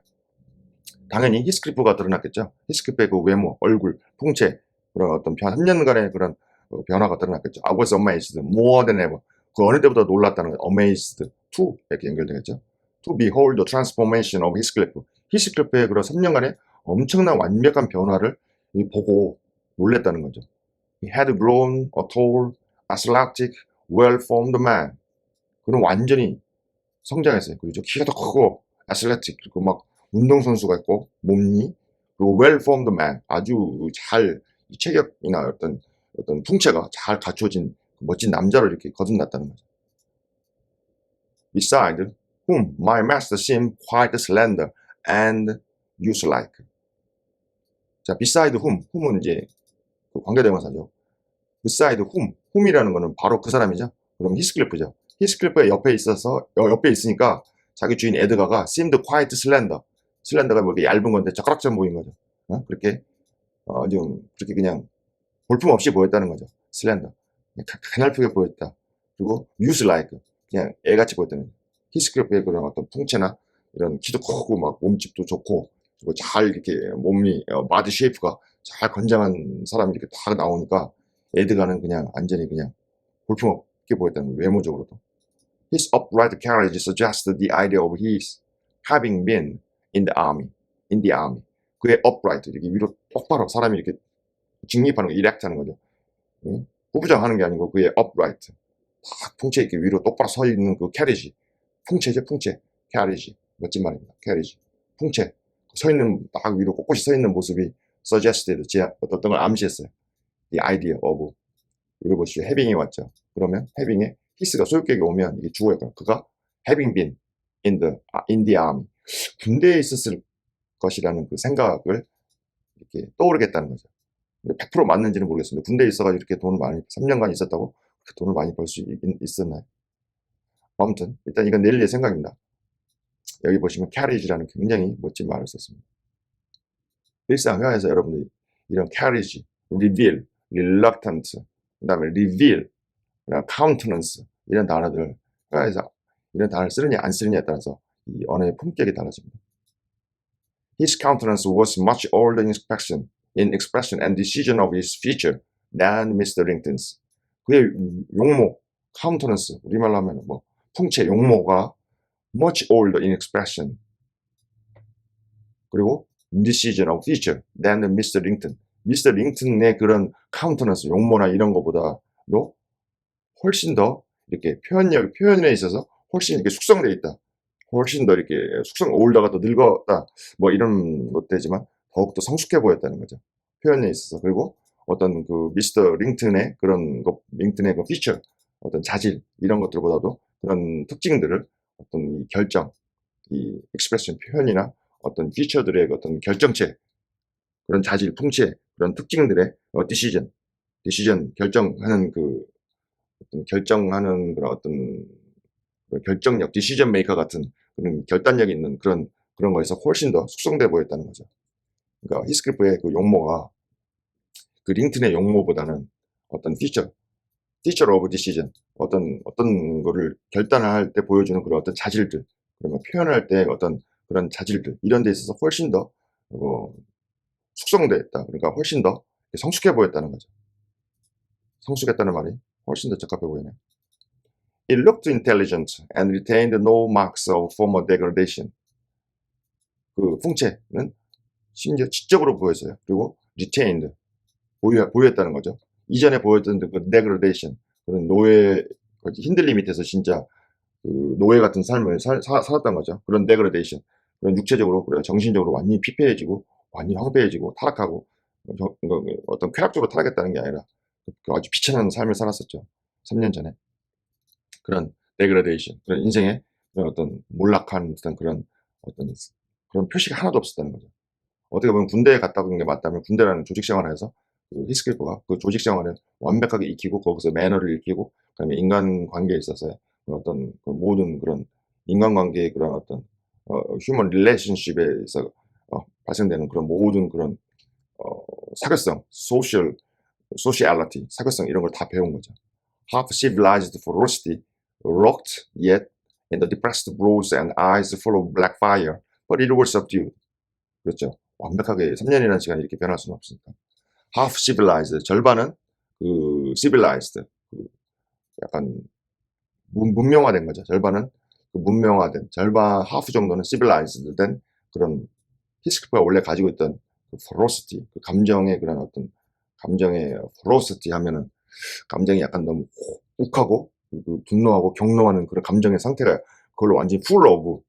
당연히 히스클리프가 드러났겠죠. 히스클리프의 그 외모, 얼굴, 풍채 그런 어떤 3년간의 그런 변화가 드러났겠죠. I was amazed more than ever. 그 어느 때보다 놀랐다는 거예요. amazed to 이렇게 연결되겠죠. To behold the transformation of Heathcliff. 히스클리프의 그런 3년간의 엄청난 완벽한 변화를 보고 놀랬다는 거죠. He had grown a tall, athletic, well-formed man. 그는 완전히 성장했어요. 그렇죠. 키가 더 크고 athletic 그리고 막 운동선수가 있고 몸이 그리고 well-formed man 아주 잘 체격이나 어떤 풍채가 잘 갖춰진 멋진 남자로 이렇게 거듭났다는 거죠. Beside whom my master seemed quite slender and youth-like. 자, beside whom은 이제 그 관계대명사죠. beside whom이라는 거는 바로 그 사람이죠. 그럼 히스클리프죠. 히스클리프의 옆에 있으니까 자기 주인 에드가가 seemed quite slender. 슬렌더가 뭐 이렇게 얇은 건데 젓가락처럼 보인 거죠. 그렇게 좀 그렇게 그냥 볼품없이 보였다는 거죠. 슬렌더. 가냘프게 보였다. 그리고 youth-like 그냥 애같이 보였다는 거죠. 히스클리프의 그런 어떤 풍채나 이런 키도 크고 막 몸집도 좋고 그리고 잘 이렇게 몸이 마드 쉐이프가 잘 건장한 사람이 이렇게 다 나오니까 에드가는 그냥 완전히 그냥 볼품없게 보였다는 거예요. 외모적으로도. His upright carriage suggested the idea of his having been in the army. 그의 upright, 이렇게 위로 똑바로 사람이 이렇게 직립하는 거, erect 하는 거죠. 후부장하는 게 아니고 그의 upright. 딱 풍채 이렇게 위로 똑바로 서 있는 그 carriage. 풍채죠, 풍채. carriage. 멋진 말입니다. carriage. 풍채. 서 있는, 딱 위로 꼿꼿이 서 있는 모습이 suggested, 어떤 걸 암시했어요. the idea of. 이거 보시죠. having이 왔죠. 그러면 having에 his가 소유격이 오면 이게 주어였거든요. 그가 having been in the army. 군대에 있었을 것이라는 그 생각을 이렇게 떠오르겠다는 거죠. 근데 100% 맞는지는 모르겠습니다. 군대에 있어가지고 이렇게 돈을 많이, 3년간 있었다고 그 돈을 많이 벌 수 있었나요? 아무튼, 일단 이건 넬리의 생각입니다. 여기 보시면 carriage라는 굉장히 멋진 말을 썼습니다. 일상 회화에서 여러분들이 이런 carriage, reveal, reluctant, 그 다음에 reveal, countenance, 이런 단어들, 회화에서 이런 단어를 쓰느냐 안 쓰느냐에 따라서 이 언어의 품격이 달라집니다. His countenance was much older in expression and decision of his feature than Mr. Rington's. 그의 용모, countenance, 우리말로 하면 뭐 풍채, 용모가 much older in expression 그리고 decision of feature than Mr. Rington. Mr. Rington의 그런 countenance, 용모나 이런 것보다도 훨씬 더 이렇게 표현에 있어서 훨씬 이렇게 숙성되어 있다. 훨씬 더 이렇게 올다가 더 늙었다. 뭐 이런 것도 되지만 더욱더 성숙해 보였다는 거죠. 표현에 있어서. 그리고 어떤 그 미스터 링튼의 링튼의 그 피처, 어떤 자질, 이런 것들보다도 그런 특징들을 어떤 이 결정, 이 익스프레션 표현이나 어떤 피처들의 어떤 결정체, 그런 자질, 풍채, 그런 특징들의 디시전, 디시전 결정하는 결정하는 그런 어떤 결정력, 디시전 메이커 같은 그런 결단력이 있는 그런 거에서 훨씬 더 숙성돼 보였다는 거죠. 그러니까 히스클리프의 그 용모가 그 링튼의 용모보다는 어떤 피처 오브 디시전, 어떤 거를 결단할 때 보여주는 그런 어떤 자질들, 그런 거 표현할 때 어떤 그런 자질들, 이런 데 있어서 훨씬 더 숙성됐다. 그러니까 훨씬 더 성숙해 보였다는 거죠. 성숙했다는 말이 훨씬 더 적합해 보이네. It looked intelligent and retained no marks of former degradation. 그 풍채는 심지어 지적으로 보였어요. 그리고 retained, 보였다는 거죠. 이전에 보였던 그 degradation, 그런 노예, 흔들림 밑에서 진짜 그 노예 같은 삶을 살았던 거죠. 그런 degradation, 그런 육체적으로, 그래 정신적으로 완전히 피폐해지고, 완전히 황폐해지고, 타락하고, 어떤 쾌락적으로 타락했다는 게 아니라 아주 비천한 삶을 살았었죠. 3년 전에. 그런 degradation, 그런 인생의 그런 어떤 몰락한 그런 표시가 하나도 없었다는 거죠. 어떻게 보면 군대에 갔다 온 게 맞다면 군대라는 조직 생활에서 그 히스클리프가 그 조직 생활을 완벽하게 익히고 거기서 매너를 익히고 그다음에 인간관계에 있어서의 어떤 모든 그런 인간관계의 그런 어떤 휴먼 릴레이션십에서 발생되는 그런 모든 그런 사교성, 소셜리티, 사교성 이런 걸 다 배운 거죠. Half civilized ferocity rocked yet in the depressed brows and eyes full of black fire, but it was subdued. 그렇죠. 완벽하게 3년이라는 시간이 이렇게 변할 수는 없으니까. Half civilized, 절반은 civilized, 약간 문명화된 거죠. 절반은 문명화된, half 정도는 civilized 된 그런 히스클리프가 원래 가지고 있던 ferocity, 감정의 그런 어떤 감정의 ferocity 하면은 감정이 약간 너무 욱하고 분노하고 경노하는 그런 감정의 상태가 그걸로 완전히 full of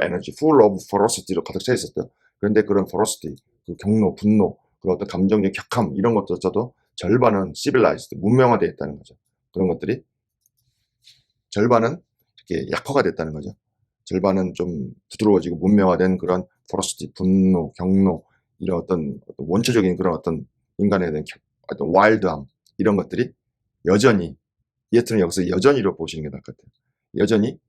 energy, full of ferocity로 가득 차 있었대요. 그런데 그런 ferocity, 경노, 분노, 그런 어떤 감정의 격함 이런 것조차도 절반은 civilized, 문명화되어 있다는 거죠. 그런 것들이 절반은 이렇게 약화가 됐다는 거죠. 절반은 좀 부드러워지고 문명화된 그런 ferocity, 분노, 경노 이런 어떤 원초적인 그런 어떤 인간에 대한 어떤 와일드함 이런 것들이 여전히 예트는 여기서 여전히로 보시는 게 나을 것 같아요. 여전히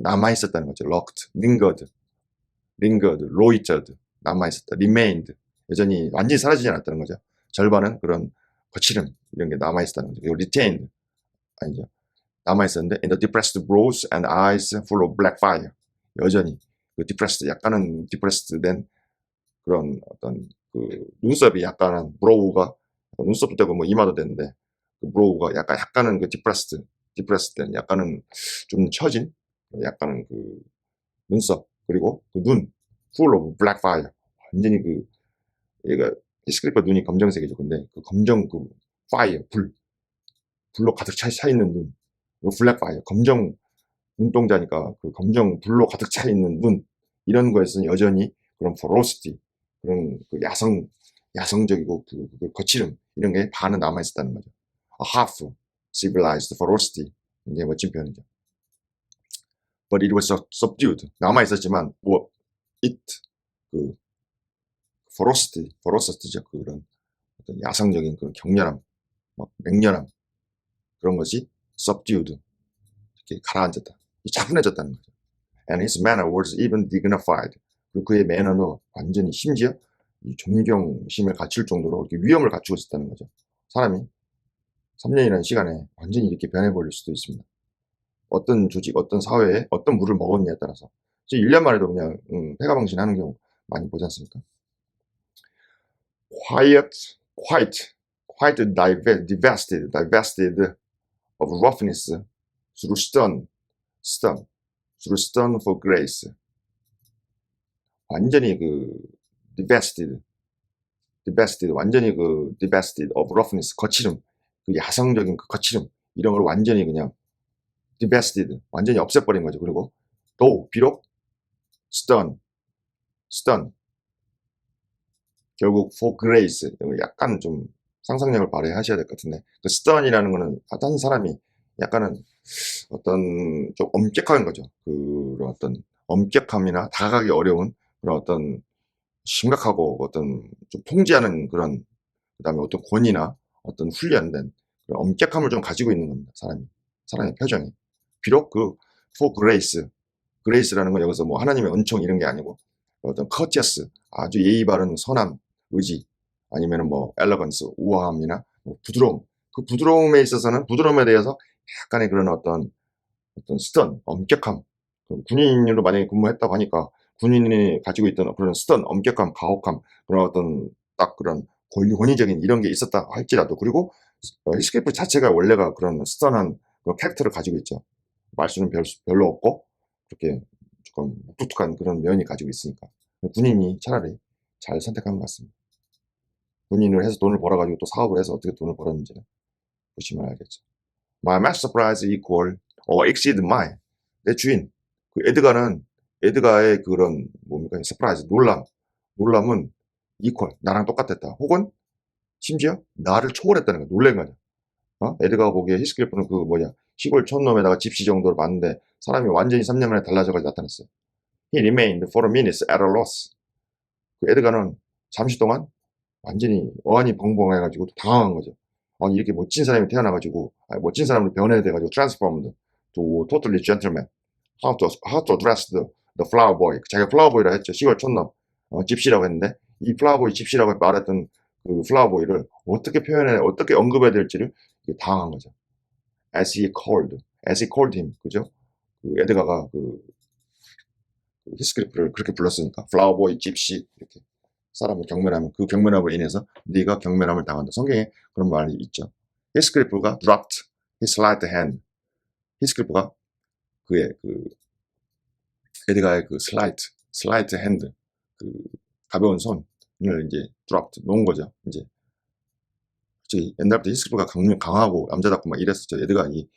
남아있었다는 거죠. lingered, loitered, 남아있었다. remained, 여전히 완전히 사라지지 않았다는 거죠. 절반은 그런 거칠음 이런 게 남아있었다는 거죠. 그리고 retained, 아니죠. 남아있었는데 in the depressed brows and eyes full of black fire, 여전히 그 depressed, 약간은 depressed 된 그런 어떤 눈썹이 약간은 브로우가 눈썹도 되고 뭐 이마도 되는데 그 브로우가 약간은 depressed 된 약간은 좀 처진 약간은 눈썹 그리고 눈 full of black fire, 완전히 얘가 히스클리프 눈이 검정색이죠. 근데 검정 fire 불로 가득 차 있는 눈, 블랙 파이어 검정 눈동자니까 검정 불로 가득 차 있는 눈 이런 거에서는 여전히 그런 ferocity, 그런 야성적이고 거칠음 이런 게 반은 남아 있었다는 거죠. half civilized ferocity, 굉장히 멋진 표현이죠. But it was subdued, 남아 있었지만 it ferocity죠. 그런 어떤 야성적인 그런 격렬함, 맹렬함 그런 것이 subdued, 이렇게 가라앉았다, 차분해졌다는 거죠. And his manner was even dignified. 그리고 그의 매너는 완전히 심지어 이 존경심을 갖출 정도로 이렇게 위엄을 갖추고 있었다는 거죠. 사람이 3년이라는 시간에 완전히 이렇게 변해버릴 수도 있습니다. 어떤 조직, 어떤 사회에 어떤 물을 먹었냐에 따라서 1년 만에도 그냥 패가망신하는 경우 많이 보지 않습니까? Quite divested of roughness through stern for grace. 완전히 divested, 완전히 divested of roughness, 거칠음, 야성적인 거칠음, 이런 걸 완전히 그냥 divested, 완전히 없애버린 거죠. 그리고 비록 stern, 결국 for grace, 약간 좀 상상력을 발휘하셔야 될 것 같은데, stern이라는 거는 한 사람이 약간은 어떤 좀 엄격한 거죠. 그런 어떤 엄격함이나 다가가기 어려운 그런 어떤 심각하고 어떤 좀 통제하는 그런, 그다음에 어떤 권위나 어떤 훈련된 그런 엄격함을 좀 가지고 있는 겁니다. 사람의 표정이. 비록 그 for grace라는 건 여기서 뭐 하나님의 은총 이런 게 아니고 어떤 courteous, 아주 예의 바른 선함, 의지, 아니면은 뭐 elegance, 우아함이나 뭐 부드러움. 그 부드러움에 있어서는 부드러움에 대해서 약간의 그런 어떤 stern, 엄격함. 군인으로 만약에 근무했다고 하니까 군인이 가지고 있던 그런 stern, 엄격함, 가혹함, 그런 어떤 딱 그런 권위적인 이런 게 있었다 할지라도, 그리고 히스클리프 자체가 원래가 그런 stern한 그런 캐릭터를 가지고 있죠. 말수는 별로 없고 그렇게 조금 묵뚝뚝한 그런 면이 가지고 있으니까 군인이 차라리 잘 선택한 것 같습니다. 군인을 해서 돈을 벌어가지고 또 사업을 해서 어떻게 돈을 벌었는지는 보시면 알겠죠. My master price equal or exceed my. 내 주인 그 에드가의 그런 뭡니까 서프라이즈 놀람은 equal 나랑 똑같았다. 혹은 심지어 나를 초월했다는 거 놀란 거죠. 에드가가 보기에 히스클리프는 그 뭐냐 시골 촌놈에다가 집시 정도를 봤는데 사람이 완전히 3년 만에 달라져가지고 나타났어요. He remained for a minute at a loss. 그 에드가는 잠시 동안 완전히 어안이 벙벙해가지고 당황한 거죠. 아니 이렇게 멋진 사람이 태어나가지고 멋진 사람으로 변해돼가지고 transformed to totally gentleman. How to address the flower boy. 자기가 flower boy라 했죠. 시골 촌놈 집시라고 했는데 이 flower boy 집시라고 말했던 그 flower boy를 어떻게 언급해야 될지를 당황한 거죠. As he called him, 그죠? 그 에드가가 그 히스클리프를 그렇게 불렀으니까 flower boy, 집시 이렇게 사람을 경멸하면 그 경멸함으로 인해서 네가 경멸함을 당한다. 성경에 그런 말이 있죠. 히스클리프가 dropped his right hand. 히스클리프가 그의 그 에드가의 그 slight hand, 그 가벼운 손을 이제 dropped 놓은 거죠. 이제 옛날부터 히스클리프가 강하고 남자답고 막 이랬었죠. 에드가 이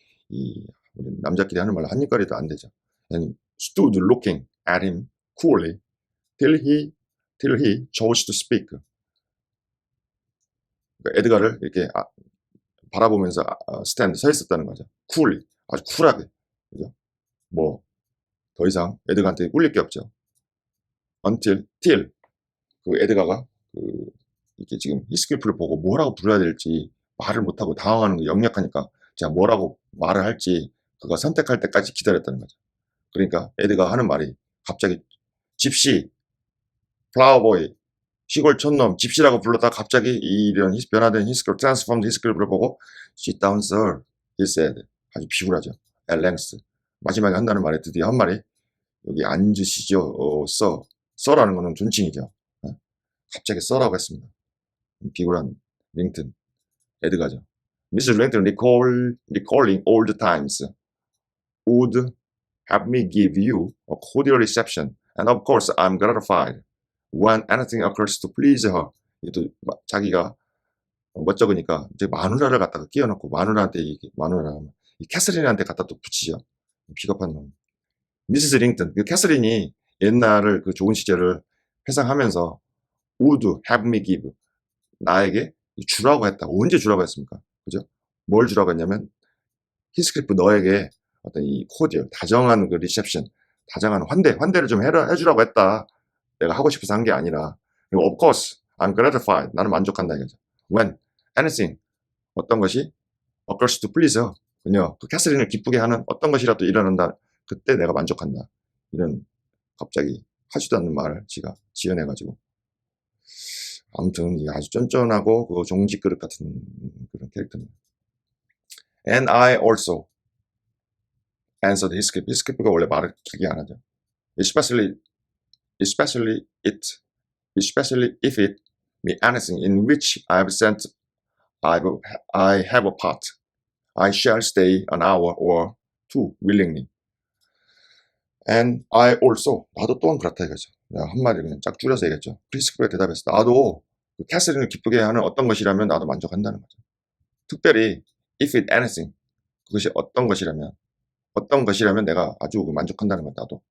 우리 남자끼리 하는 말로 한입거리도 안 되죠. And stood looking at him coolly till he chose to speak. 그러니까 에드가를 이렇게 바라보면서 스탠드 서 있었다는 거죠. coolly 아주 쿨하게, 그죠? 뭐 더 이상 에드가한테 꿀릴 게 없죠. till 그 에드가가 그 이렇게 지금 히스클리프를 보고 뭐라고 불러야 될지 말을 못하고 당황하는 거 역력하니까 제가 뭐라고 말을 할지 그가 선택할 때까지 기다렸다는 거죠. 그러니까 에드가 하는 말이 갑자기 집시, 플라워보이, 시골 촌놈, 집시라고 불렀다가 갑자기 이런 변화된 히스클리프, 트랜스폼드 히스클리프를 보고 Sit down, sir, he said. 아주 비굴하죠. At length. 마지막에 한다는 말에 드디어 한 말이 여기 앉으시죠. 써라는 거는 존칭이죠. 갑자기 써라고 했습니다. 비굴한 링튼, 에드가죠. Mrs. Langton recalling old times would have me give you a cordial reception, and of course I'm gratified when anything occurs to please her. 또 자기가 멋쩍으니까 이제 마누라를 갖다가 끼워놓고 마누라한테 마누라 이 캐서린한테 갖다 또 붙이죠. 비겁한 놈. 미시스 링턴, 그 캐서린이 옛날을 그 좋은 시절을 회상하면서 would have me give 나에게 주라고 했다. 언제 주라고 했습니까? 그죠? 뭘 주라고 했냐면 히스클리프 너에게 어떤 이 코디어 다정한 그 리셉션, 다정한 환대를 좀 해주라고 했다. 내가 하고 싶어서 한 게 아니라. 그리고 of course, I'm gratified. 나는 만족한다 이거죠. When anything 어떤 것이 occurs to please her. 그녀 그 캐서린을 기쁘게 하는 어떤 것이라도 일어난다. 그때 내가 만족한다. 이런 갑자기 하지도 않는 말을 지가 지어내가지고. 아무튼 아주 쫀쫀하고 그 종지 그릇 같은 그런 캐릭터입니다. And I also answered Heathcliff. 히스클리프가 원래 말을 길게 안 하죠. Especially if it be anything in which I have a part. I shall stay an hour or two willingly. And I also 나도 또한 그렇다 이거죠. 내가 한마디로 그냥 쫙 줄여서 얘기했죠. 히스클리프가 대답했어. 나도 그 캐서린을 기쁘게 하는 어떤 것이라면 나도 만족한다는 거죠. 특별히 if it anything 그것이 어떤 것이라면 내가 아주 만족한다는 것 나도.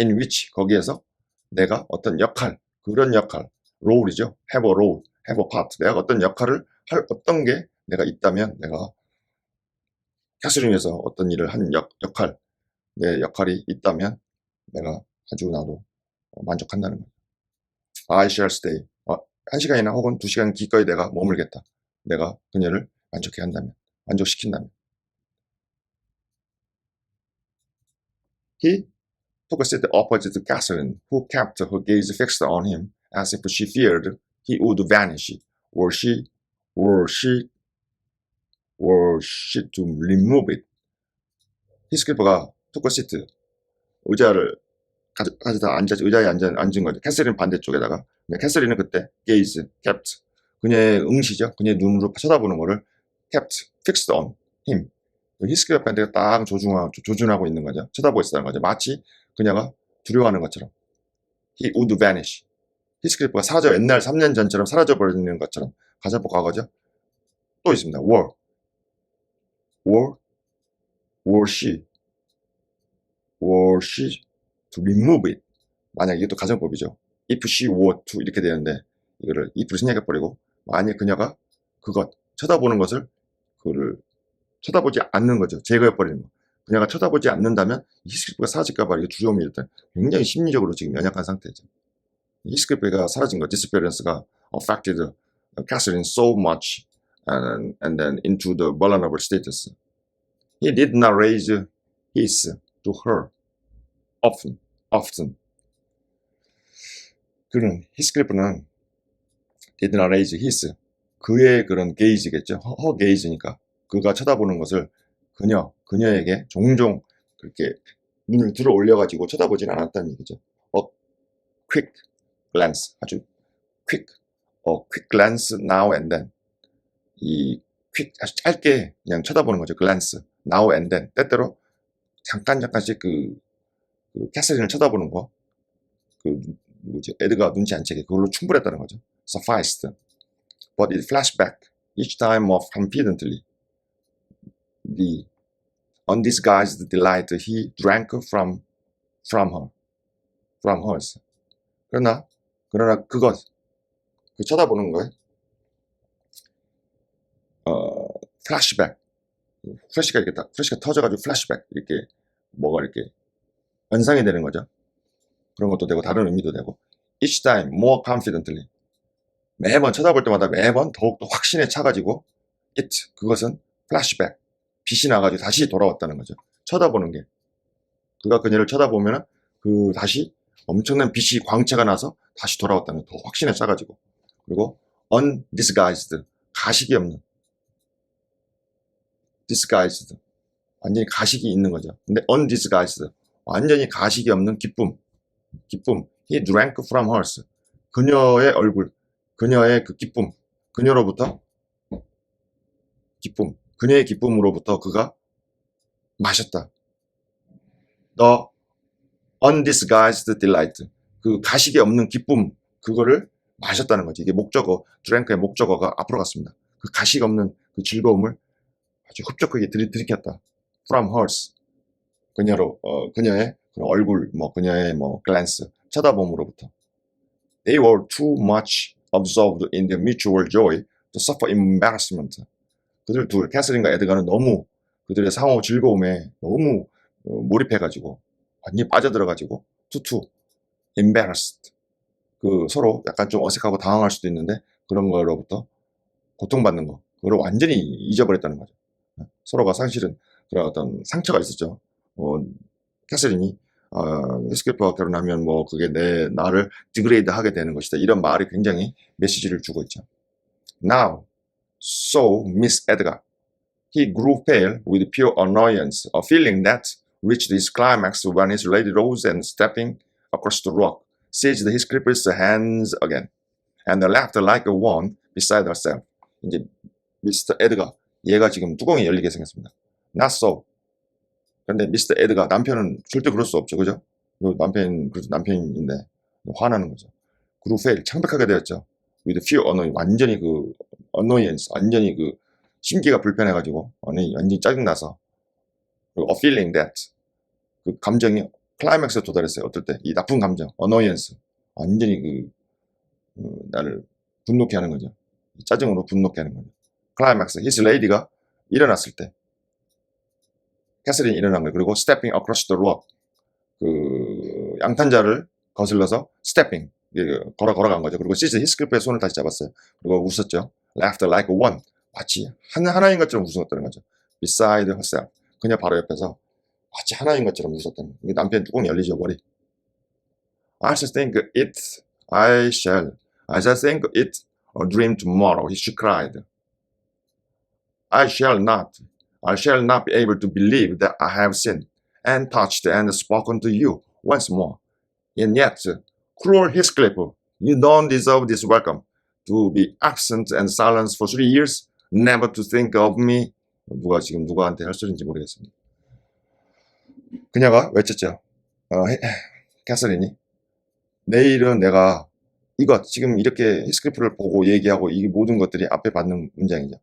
in which 거기에서 내가 어떤 역할 그런 역할 role이죠. have a role, have a part. 내가 어떤 역할을 할 어떤 게 내가 있다면 내가 캐서린 위해서 어떤 일을 한 역할 내 역할이 있다면 내가 아주 나도 만족한다는 거예요. I shall stay. 1시간이나 혹은 2시간 기꺼이 내가 머물겠다. 내가 그녀를 만족해 한다면, 만족시킨다면. He took a seat opposite to Catherine, who kept her gaze fixed on him as if she feared he would vanish, were she, were she, were she to remove it. 히스클리퍼가 took a seat, 의자를 가져다 의자에 앉은 거죠. 캐서린 반대쪽에다가. 근데 캐서린은 그때 gaze, kept, 그녀의 응시죠. 그녀의 눈으로 쳐다보는 거를 kept, fixed on him. 히스클리퍼한테 딱 조준하고 있는 거죠. 쳐다보고 있다는 거죠. 마치 그녀가 두려워하는 것처럼. He would vanish. 히스클리퍼가 사라져, 옛날 3년 전처럼 사라져버리는 것처럼. 가사법 과거죠. 또 있습니다. were she to remove it. 만약 이게 또 가정법이죠. if she were to 이렇게 되는데 이거를 if를 생략해버리고 만약 그녀가 그것 쳐다보는 것을 그를 쳐다보지 않는 거죠. 제거해버리는 거. 그녀가 쳐다보지 않는다면 히스클리퍼가 사라질까봐 이게 두려움이 일단 굉장히 심리적으로 지금 연약한 상태죠. 히스클리퍼가 사라진 거, disappearance가 affected Catherine so much and then into the vulnerable status. He did not raise his to her often. 그는 히스클리퍼는 did not raise his, 그의 그런 게이지겠죠. 허 게이지니까 그가 쳐다보는 것을 그녀에게 종종 그렇게 눈을 들어 올려가지고 쳐다보진 않았다는 얘기죠. A quick glance, 아주 quick glance now and then. 이 quick, 아주 짧게 그냥 쳐다보는 거죠. glance, now and then. 때때로 잠깐씩 그 캐서린을 쳐다보는 거, 에드가 눈치 안 채게 그걸로 충분했다는 거죠. sufficed. But it flashed back each time of confidently the undisguised delight he drank from hers. 그러나 그 쳐다보는 거에 flashback, 플래시가 터져가지고 flashback 이렇게 뭐가 이렇게 연상이 되는 거죠. 그런 것도 되고 다른 의미도 되고. Each time more confidently, 매번 쳐다볼 때마다 매번 더욱더 확신에 차가지고 그것은 flashback, 빛이 나가지고 다시 돌아왔다는 거죠. 쳐다보는 게. 그가 그녀를 쳐다보면 다시 엄청난 빛이 광채가 나서 다시 돌아왔다는 더 확신에 차가지고. 그리고 undisguised, 가식이 없는. disguised, 완전히 가식이 있는 거죠. 근데 undisguised, 완전히 가식이 없는 기쁨. He drank from hers. 그녀의 얼굴, 그녀의 그 기쁨, 그녀로부터 기쁨, 그녀의 기쁨으로부터 그가 마셨다. The undisguised delight, 그 가식이 없는 기쁨, 그거를 마셨다는 거지. 이게 목적어, drink의 목적어가 앞으로 갔습니다. 그 가식 없는 그 즐거움을 아주 흡족하게 들이켰다. From hers, 그녀의 얼굴, 그녀의 glance, 쳐다봄으로부터. They were too much absorbed in their mutual joy to suffer embarrassment. 그들 둘, 캐서린과 에드가는 너무 그들의 상호 즐거움에 너무 몰입해가지고 완전히 빠져들어가지고 too embarrassed, 서로 약간 좀 어색하고 당황할 수도 있는데 그런 거로부터 고통받는 거, 그걸 완전히 잊어버렸다는 거죠. 서로가 사실은 그런 어떤 상처가 있었죠. 캐서린이 히스클리퍼와 결혼하면 그게 나를 디그레이드 하게 되는 것이다. 이런 말이 굉장히 메시지를 주고 있죠. Now, so Miss Edgar, he grew pale with pure annoyance, a feeling that reached its climax when his lady rose and stepping across the rock, seized Heathcliff's hands again, and laughed like one beside herself. 이제 미스터 에드가, 얘가 지금 뚜껑이 열리게 생겼습니다. Not so. 근데 미스터 에드가, 남편은 절대 그럴 수 없죠. 그죠? 그래도 남편인데 화나는 거죠. grew pale, 창백하게 되었죠. with fear annoyance, 완전히 annoyance, 완전히 심기가 불편해가지고 완전히 짜증나서. 그리고 a feeling that, 그 감정이 클라이맥스에 도달했어요. 어떨 때? 이 나쁜 감정, annoyance, 완전히 나를 분노케 하는 거죠. 짜증으로 분노케 하는 거죠. 클라이맥스, his lady가 일어났을 때, 캐서린이 일어난 거예요. 그리고 stepping across the rock, 양탄자를 거슬러서 stepping, 걸어간 거죠. 그리고 시즈 히스클리프의 손을 다시 잡았어요. 그리고 웃었죠. laughed like one, 마치 하나인 것처럼 웃었다는 거죠. beside herself. 그녀 바로 옆에서 마치 하나인 것처럼 웃었다는 거예요. 남편 뚜껑 열리죠, 머리. I shall think it, I shall think it a dream tomorrow, she cried. I shall not be able to believe that I have seen and touched and spoken to you once more. And yet, cruel Heathcliff, you don't deserve this welcome. To be absent and silent for 3 years, never to think of me. 누가 지금 누구한테 할 소리인지 모르겠습니다. 그녀가 외쳤죠. 캐서린이 내일은 내가 이것 지금 이렇게 히스클리프를 보고 얘기하고 이 모든 것들이 앞에 받는 문장이죠.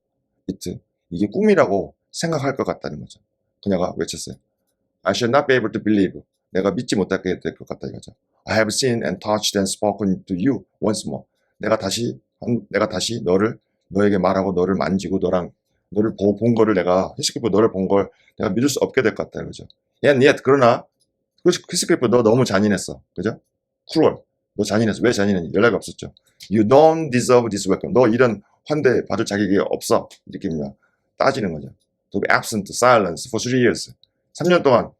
이게 꿈이라고 생각할 것 같다는 거죠. 그녀가 외쳤어요. I shall not be able to believe. 내가 믿지 못하게 될 것 같다 이거죠. I have seen and touched and spoken to you once more. 내가 다시 너에게 말하고 너를 만지고 너를 본 거를 내가 히스클리프 너를 본 걸 내가 믿을 수 없게 될 것 같다 이거죠. yet 그러나 히스클리프 너 너무 잔인했어. 그죠? cruel. 너 잔인했어. 왜 잔인했니? 연락이 없었죠. You don't deserve this welcome. 너 이런 환대 받을 자격이 없어. 이렇게 그냥 따지는 거죠. To be absent, silence for 3 years. 3년 동안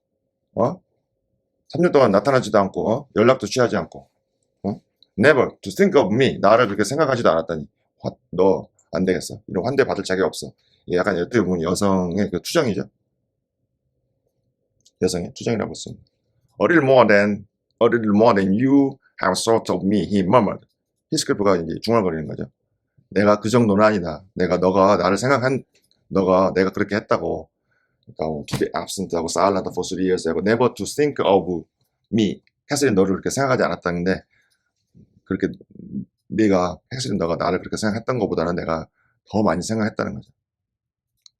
3년 동안 나타나지도 않고 연락도 취하지 않고 never to think of me. 나를 그렇게 생각하지도 않았다니. 너 안 되겠어. 이런 환대 받을 자격이 없어. 이게 약간 어떻게 보면 여성의 그 투정이죠. 여성의 투정이라고 씁니다. A little more than you have thought of me, he murmured. 히스클리프가 이제 중얼거리는 거죠. 내가 그 정도는 아니다. 너가 나를 생각한, 내가 그렇게 했다고. 그러니까 to be absent 하고 silent for 3 years 하고 never to think of me. 캐서린 너를 그렇게 생각하지 않았다는데 그렇게 캐서린 너가 나를 그렇게 생각했던 것보다는 내가 더 많이 생각했다는 거죠.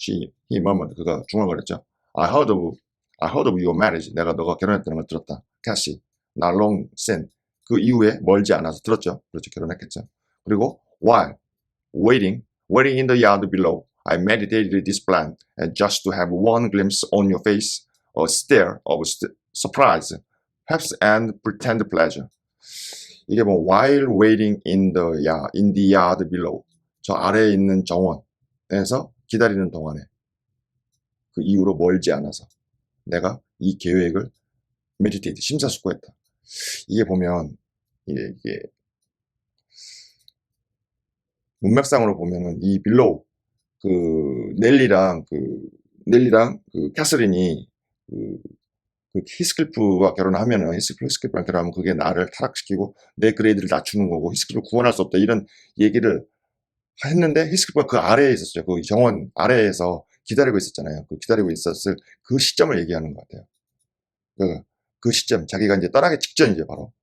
he murmured. 그가 중얼거렸죠. I heard of your marriage. 내가 너가 결혼했다는 걸 들었다. 캐시, not long since. 그 이후에 멀지 않아서 들었죠. 그렇죠. 결혼했겠죠. 그리고 while waiting in the yard below, I meditated this plan, and just to have one glimpse on your face, a stare of surprise, perhaps and pretend pleasure. 이게 뭐 while waiting in the yard below, 저 아래에 있는 정원에서 기다리는 동안에 그 이후로 멀지 않아서 내가 이 계획을 meditate, 심사숙고했다. 이게 보면 이게 문맥상으로 보면은 이 빌로우 그 넬리랑 캐서린이 그 히스클리프와 결혼하면은 히스클리프랑 결혼하면 그게 나를 타락시키고 내 그레이드를 낮추는 거고 히스클리프를 구원할 수 없다 이런 얘기를 했는데 히스클리프가 그 아래에 있었죠. 그 정원 아래에서 기다리고 있었잖아요. 그 기다리고 있었을 그 시점을 얘기하는 것 같아요. 그 시점 자기가 이제 떠나기 직전이죠. 바로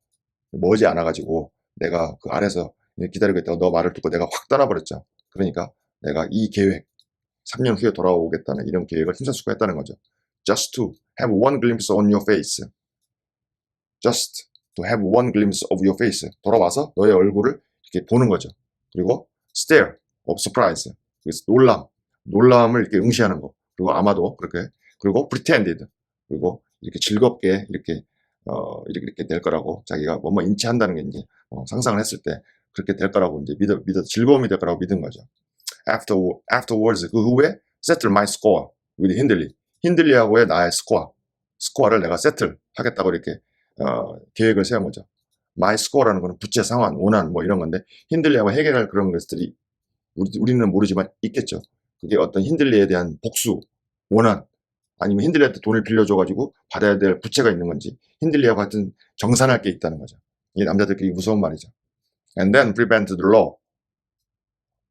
머지 않아가지고 내가 그 아래에서 기다리고 있다가 너 말을 듣고 내가 확 떠나버렸죠. 그러니까 내가 이 계획 3년 후에 돌아오겠다는 이런 계획을 심사숙고했다는 거죠. Just to have one glimpse on your face. Just to have one glimpse of your face. 돌아와서 너의 얼굴을 이렇게 보는 거죠. 그리고 stare of surprise. 놀람을 이렇게 응시하는 거. 그리고 아마도 그렇게. 그리고 pretended. 그리고 이렇게 즐겁게 이렇게 될 거라고 자기가 뭐뭐 인치한다는 게 이제 상상을 했을 때 그렇게 될 거라고 이제 믿어 즐거움이 될 거라고 믿은 거죠. Afterwards 그 후에 settle my score with 힌들리하고의 나의 스코어를 내가 settle 하겠다고 이렇게 계획을 세운 거죠. my score라는 거는 부채 상환, 원한 뭐 이런 건데 힌들리하고 해결할 그런 것들이 우리는 모르지만 있겠죠. 그게 어떤 힌들리에 대한 복수, 원한 아니면 힌들리한테 돈을 빌려줘가지고 받아야 될 부채가 있는 건지 힌들리하고 하여튼 정산할 게 있다는 거죠. 이게 남자들끼리 무서운 말이죠. And then prevent the law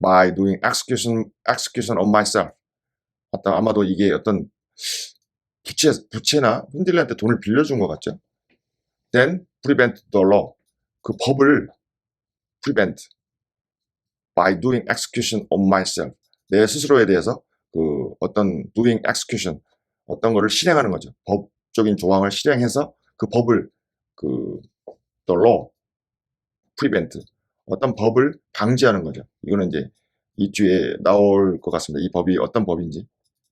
by doing execution of myself. 아마도 이게 어떤 부채나 힌들리한테 돈을 빌려준 것 같죠. Then prevent the law. 그 법을 prevent by doing execution of myself. 내 스스로에 대해서 그 어떤 doing execution 어떤 거를 실행하는 거죠. 법적인 조항을 실행해서 그 법을 the law prevent 어떤 법을 방지하는 거죠. 이거는 이제 이 뒤에 나올 것 같습니다. 이 법이 어떤 법인지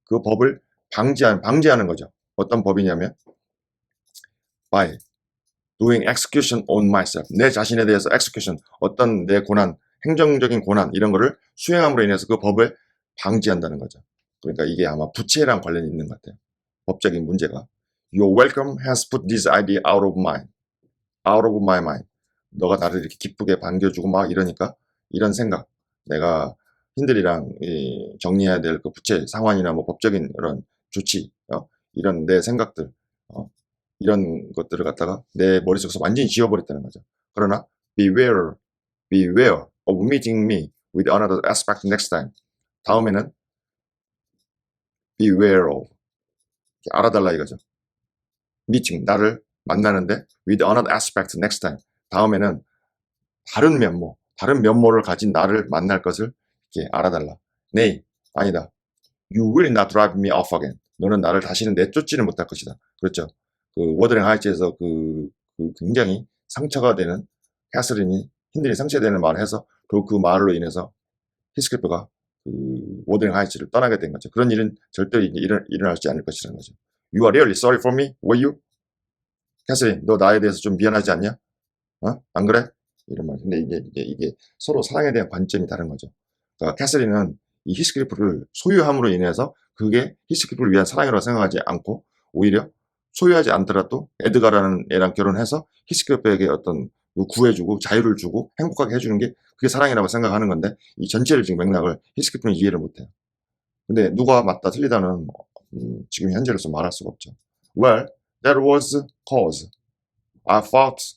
그 법을 방지하는 거죠. 어떤 법이냐면 by doing execution on myself. 내 자신에 대해서 execution 어떤 내 고난 행정적인 고난 이런 거를 수행함으로 인해서 그 법을 방지한다는 거죠. 그러니까 이게 아마 부채랑 관련이 있는 것 같아요. 법적인 문제가. Your welcome has put this idea out of mind. Out of my mind. 너가 나를 이렇게 기쁘게 반겨주고 막 이러니까 이런 생각, 내가 힌들이랑 정리해야 될 그 부채 상환이나 뭐 법적인 이런 조치, 이런 내 생각들, 이런 것들을 갖다가 내 머릿속에서 완전히 지워버렸다는 거죠. 그러나 beware of meeting me with another aspect next time. 다음에는 beware of, 알아달라 이거죠. meeting, 나를 만나는데 with another aspect next time. 다음에는 다른 면모, 다른 면모를 가진 나를 만날 것을 이렇게 알아달라. 네, 아니다. You will not drive me off again. 너는 나를 다시는 내쫓지는 못할 것이다. 그렇죠. 그 워드링 하이츠에서 그 굉장히 상처가 되는 캐서린이 힌들이 상처되는 말을 해서 그 말로 인해서 히스클프가 그 워드링 하이츠를 떠나게 된 거죠. 그런 일은 절대 일어나지 않을 것이라는 거죠. You are really sorry for me, were you? 캐서린, 너 나에 대해서 좀 미안하지 않냐? 안 그래? 이런 말. 근데 이게 서로 사랑에 대한 관점이 다른 거죠. 그러니까 캐서린은 이 히스클리프를 소유함으로 인해서 그게 히스클리프를 위한 사랑이라고 생각하지 않고 오히려 소유하지 않더라도 에드가라는 애랑 결혼해서 히스클리프에게 어떤 구해주고 자유를 주고 행복하게 해주는 게 그게 사랑이라고 생각하는 건데 이 전체를 지금 맥락을 히스클리프는 이해를 못해요. 근데 누가 맞다 틀리다는 지금 현재로서 말할 수가 없죠. Well, that was cause. I fought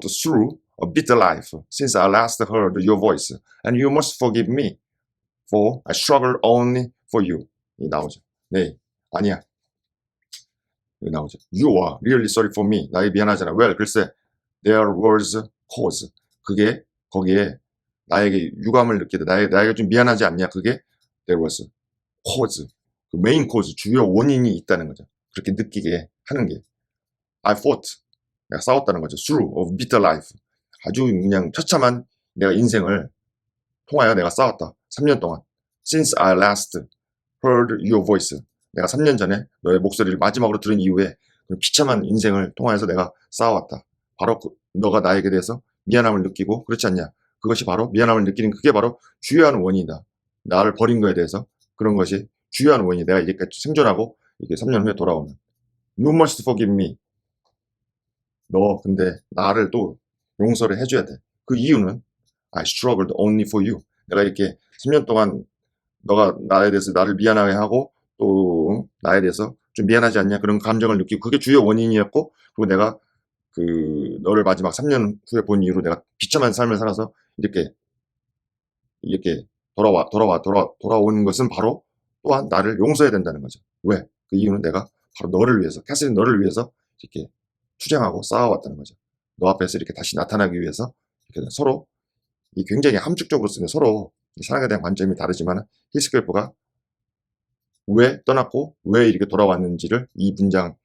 through a bitter life since I last heard your voice, and you must forgive me, for I struggle only for you. 이 나오죠. 네, 아니야. 이 나오죠. You are really sorry for me. 나에 미안하잖아. Well, 글쎄, there was cause. 그게 거기에 나에게 유감을 느끼다. 나에게 좀 미안하지 않냐? 그게 there was cause. 그 메인 cause, 주요 원인이 있다는 거죠. 그렇게 느끼게 하는 게. I fought. 내가 싸웠다는 거죠. Through a bitter life. 아주 그냥 처참한 내가 인생을 통하여 내가 싸웠다. 3년 동안. Since I last heard your voice. 내가 3년 전에 너의 목소리를 마지막으로 들은 이후에 비참한 인생을 통하여서 내가 싸워왔다. 바로 너가 나에게 대해서 미안함을 느끼고 그렇지 않냐. 그것이 바로 미안함을 느끼는 그게 바로 주요한 원인이다. 나를 버린 거에 대해서 그런 것이 주요한 원인이 내가 이제까지 생존하고 이게 3년 후에 돌아오는. You must forgive me. 너 근데 나를 또 용서를 해줘야 돼. 그 이유는 I struggled only for you. 내가 이렇게 3년 동안 너가 나에 대해서 나를 미안하게 하고 또 나에 대해서 좀 미안하지 않냐 그런 감정을 느끼고 그게 주요 원인이었고 그리고 내가 그 너를 마지막 3년 후에 본 이후로 내가 비참한 삶을 살아서 이렇게 돌아온 것은 바로 또한 나를 용서해야 된다는 거죠. 왜? 그 이유는 내가 바로 너를 위해서, 캐서린 너를 위해서 이렇게 투쟁하고 싸워왔다는 거죠. 너 앞에서 이렇게 다시 나타나기 위해서 이렇게 서로 이 굉장히 함축적으로 쓰는 서로 사랑에 대한 관점이 다르지만 히스클프가 왜 떠났고 왜 이렇게 돌아왔는지를 이 문장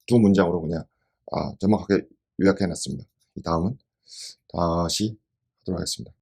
두 문장으로 그냥 정확하게 요약해 놨습니다. 이 다음은 다시 하도록 하겠습니다.